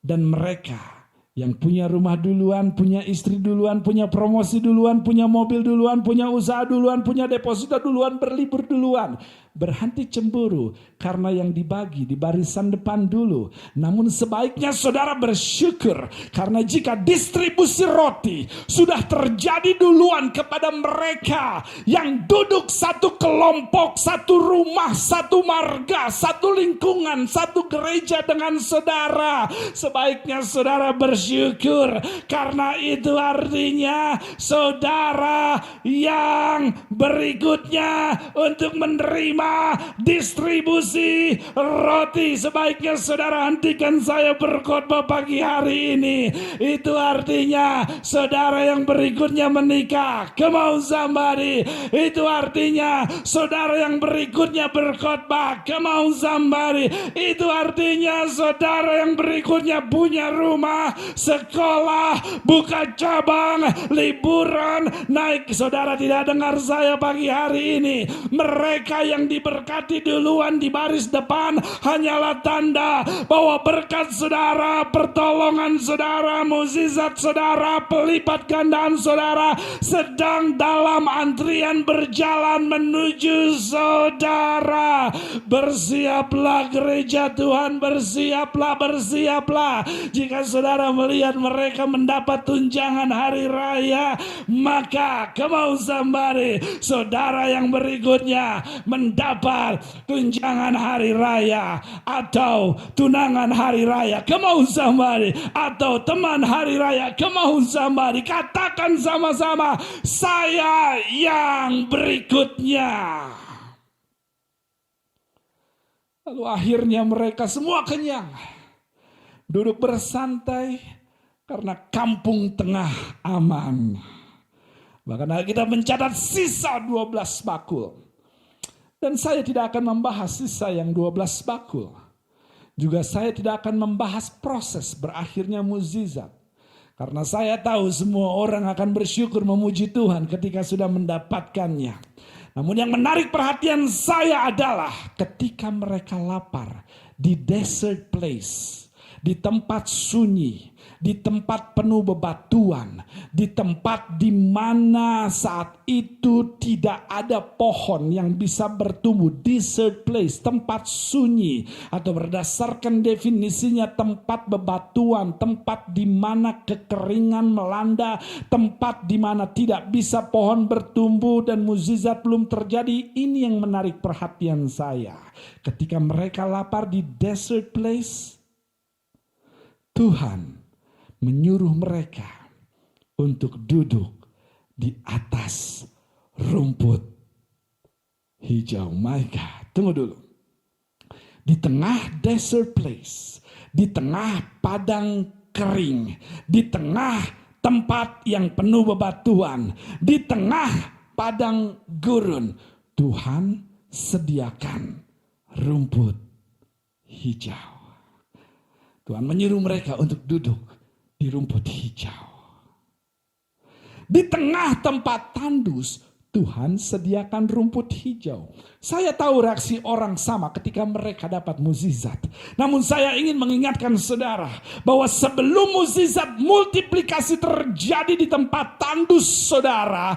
dan mereka yang punya rumah duluan, punya istri duluan, punya promosi duluan, punya mobil duluan, punya usaha duluan, punya deposito duluan, berlibur duluan. Berhenti cemburu karena yang dibagi di barisan depan dulu. Namun sebaiknya saudara bersyukur karena jika distribusi roti sudah terjadi duluan kepada mereka yang duduk satu kelompok, satu rumah, satu marga, satu lingkungan, satu gereja dengan saudara. Sebaiknya saudara bersyukur bersyukur. Karena itu artinya saudara yang berikutnya untuk menerima distribusi roti, sebaiknya saudara hentikan saya berkhotbah pagi hari ini. Itu artinya saudara yang berikutnya menikah. Come on somebody. Itu artinya saudara yang berikutnya berkhotbah. Come on somebody. Itu artinya saudara yang berikutnya punya rumah, sekolah, buka cabang, liburan, naik. Saudara tidak dengar saya pagi hari ini. Mereka yang diberkati duluan di baris depan hanyalah tanda bahwa berkat saudara, pertolongan saudara, mukjizat saudara, pelipat gandaan saudara sedang dalam antrian berjalan menuju saudara. Bersiaplah gereja Tuhan, bersiaplah, bersiaplah. Jika saudara melihat mereka mendapat tunjangan hari raya, maka come on somebody, saudara yang berikutnya mendapat tunjangan hari raya atau tunangan hari raya. Come on somebody, atau teman hari raya. Come on somebody, katakan sama-sama, saya yang berikutnya. Lalu akhirnya mereka semua kenyang, duduk bersantai karena kampung tengah aman. Bahkan kita mencatat sisa 12 bakul. Dan saya tidak akan membahas sisa yang 12 bakul. Juga saya tidak akan membahas proses berakhirnya mukjizat. Karena saya tahu semua orang akan bersyukur memuji Tuhan ketika sudah mendapatkannya. Namun yang menarik perhatian saya adalah ketika mereka lapar di desert place, di tempat sunyi, di tempat penuh bebatuan, di tempat di mana saat itu tidak ada pohon yang bisa bertumbuh. Desert place, tempat sunyi, atau berdasarkan definisinya tempat bebatuan, tempat di mana kekeringan melanda, tempat di mana tidak bisa pohon bertumbuh dan mukjizat belum terjadi. Ini yang menarik perhatian saya. Ketika mereka lapar di desert place, Tuhan menyuruh mereka untuk duduk di atas rumput hijau. My God, tunggu dulu. Di tengah desert place, di tengah padang kering, di tengah tempat yang penuh bebatuan, di tengah padang gurun, Tuhan sediakan rumput hijau. Tuhan menyuruh mereka untuk duduk di rumput hijau. Di tengah tempat tandus, Tuhan sediakan rumput hijau. Saya tahu reaksi orang sama ketika mereka dapat mukjizat. Namun saya ingin mengingatkan saudara bahwa sebelum mukjizat multiplikasi terjadi di tempat tandus saudara,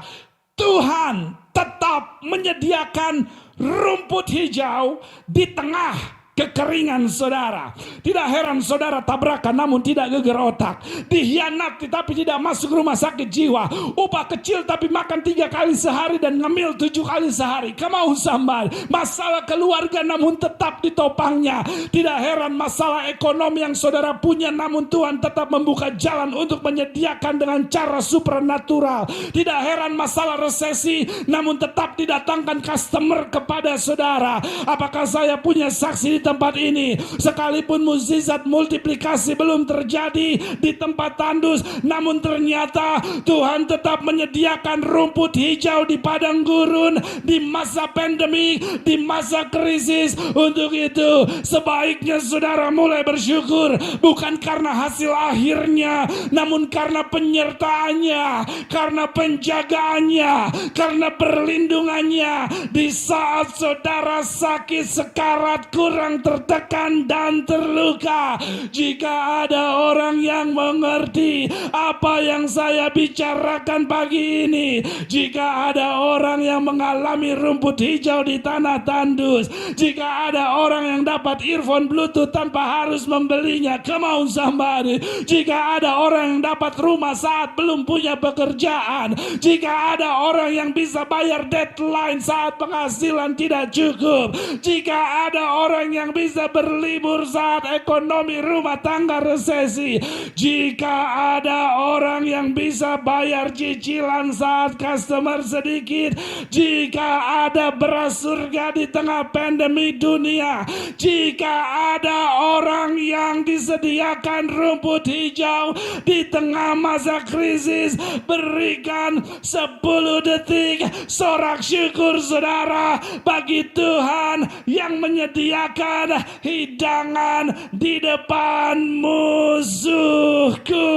Tuhan tetap menyediakan rumput hijau di tengah kekeringan saudara. Tidak heran saudara tabrakan namun tidak geger otak. Dikhianati tapi tidak masuk rumah sakit jiwa. Upah kecil tapi makan 3 kali sehari dan ngemil 7 kali sehari. Kemau sambar. Masalah keluarga namun tetap ditopangnya. Tidak heran masalah ekonomi yang saudara punya namun Tuhan tetap membuka jalan untuk menyediakan dengan cara supranatural. Tidak heran masalah resesi namun tetap didatangkan customer kepada saudara. Apakah saya punya saksi di tempat ini? Sekalipun mukjizat multiplikasi belum terjadi di tempat tandus, namun ternyata Tuhan tetap menyediakan rumput hijau di padang gurun di masa pandemi, di masa krisis. Untuk itu sebaiknya saudara mulai bersyukur, bukan karena hasil akhirnya, namun karena penyertaannya, karena penjagaannya, karena perlindungannya di saat saudara sakit, sekarat, kurang tertekan dan terluka. Jika ada orang yang mengerti apa yang saya bicarakan pagi ini, jika ada orang yang mengalami rumput hijau di tanah tandus, jika ada orang yang dapat earphone bluetooth tanpa harus membelinya, come on somebody, jika ada orang yang dapat rumah saat belum punya pekerjaan, jika ada orang yang bisa bayar deadline saat penghasilan tidak cukup, jika ada orang yang yang bisa berlibur saat ekonomi rumah tangga resesi. Jika ada orang yang bisa bayar cicilan saat customer sedikit. Jika ada beras surga di tengah pandemi dunia. Jika ada orang yang disediakan rumput hijau di tengah masa krisis, berikan 10 detik sorak syukur saudara bagi Tuhan yang menyediakan hidangan di depan musuhku.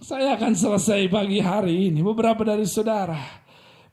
Saya akan selesai pagi hari ini. Beberapa dari saudara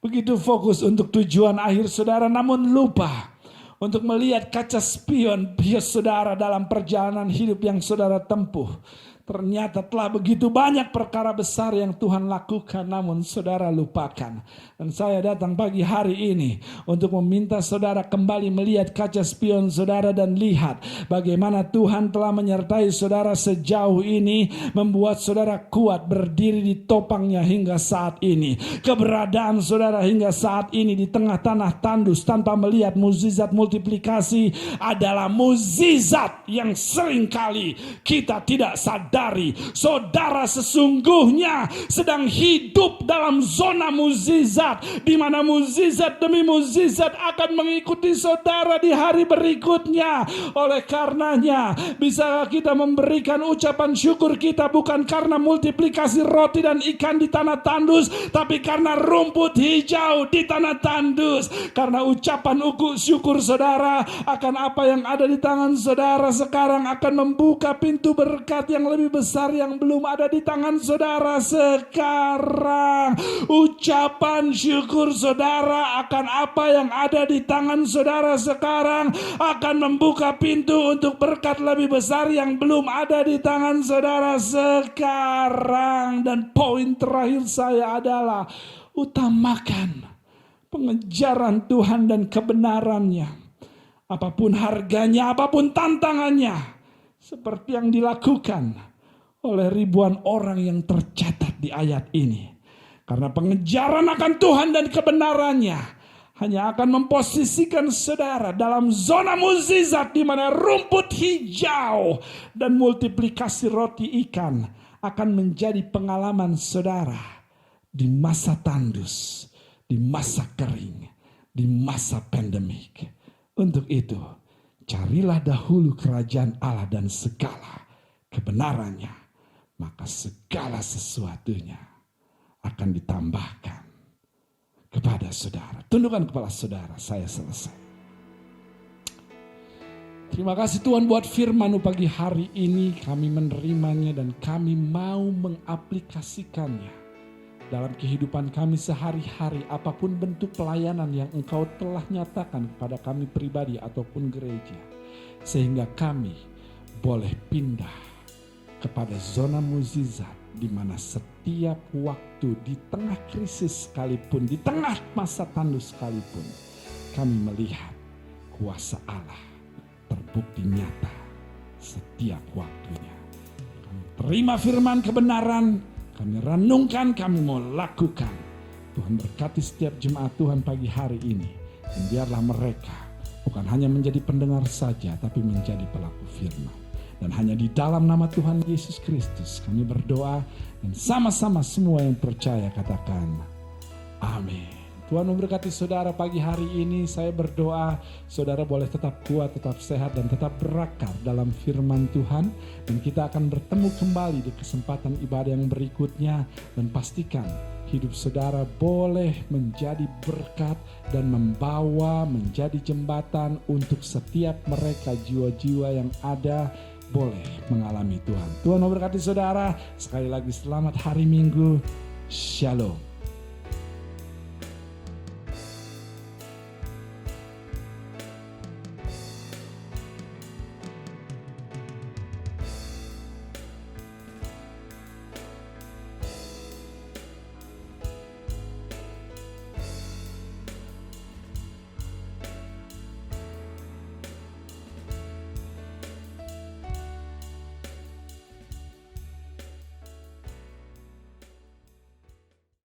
begitu fokus untuk tujuan akhir saudara, namun lupa untuk melihat kaca spion bias saudara dalam perjalanan hidup yang saudara tempuh. Ternyata telah begitu banyak perkara besar yang Tuhan lakukan, namun saudara lupakan. Dan saya datang pagi hari ini untuk meminta saudara kembali melihat kaca spion saudara dan lihat bagaimana Tuhan telah menyertai saudara sejauh ini, membuat saudara kuat berdiri di topangnya hingga saat ini. Keberadaan saudara hingga saat ini di tengah tanah tandus tanpa melihat mukjizat multiplikasi adalah mukjizat yang seringkali kita tidak sadari. Saudara sesungguhnya sedang hidup dalam zona mukjizat, di mana mukjizat demi mukjizat akan mengikuti saudara di hari berikutnya. Oleh karenanya, bisa kita memberikan ucapan syukur kita bukan karena multiplikasi roti dan ikan di tanah tandus, tapi karena rumput hijau di tanah tandus. Karena ucapan syukur saudara akan apa yang ada di tangan saudara sekarang akan membuka pintu berkat yang lebih besar yang belum ada di tangan saudara sekarang. Ucapan syukur saudara akan apa yang ada di tangan saudara sekarang akan membuka pintu untuk berkat lebih besar yang belum ada di tangan saudara sekarang. Dan poin terakhir saya adalah utamakan pengejaran Tuhan dan kebenarannya. Apapun harganya, apapun tantangannya, seperti yang dilakukan oleh ribuan orang yang tercatat di ayat ini. Karena pengejaran akan Tuhan dan kebenarannya hanya akan memposisikan saudara dalam zona mukjizat di mana rumput hijau dan multiplikasi roti ikan akan menjadi pengalaman saudara di masa tandus, di masa kering, di masa pandemik. Untuk itu, carilah dahulu kerajaan Allah dan segala kebenarannya, maka segala sesuatunya akan ditambahkan kepada saudara. Tundukkan kepala saudara, saya selesai. Terima kasih Tuhan buat firman-Mu pagi hari ini. Kami menerimanya dan kami mau mengaplikasikannya dalam kehidupan kami sehari-hari. Apapun bentuk pelayanan yang Engkau telah nyatakan kepada kami pribadi ataupun gereja. Sehingga kami boleh pindah kepada zona mukjizat di mana setiap waktu di tengah krisis sekalipun, di tengah masa tandus sekalipun, kami melihat kuasa Allah terbukti nyata setiap waktunya. Kami terima firman kebenaran, kami renungkan, kami mau lakukan. Tuhan berkati setiap jemaat Tuhan pagi hari ini. Dan biarlah mereka bukan hanya menjadi pendengar saja, tapi menjadi pelaku firman. Dan hanya di dalam nama Tuhan Yesus Kristus kami berdoa. Dan sama-sama semua yang percaya katakan amin. Tuhan memberkati saudara pagi hari ini. Saya berdoa saudara boleh tetap kuat, tetap sehat, dan tetap berakar dalam firman Tuhan. Dan kita akan bertemu kembali di kesempatan ibadah yang berikutnya. Dan pastikan hidup saudara boleh menjadi berkat dan membawa menjadi jembatan untuk setiap mereka jiwa-jiwa yang ada boleh mengalami Tuhan. Tuhan memberkati saudara. Sekali lagi selamat hari Minggu. Shalom.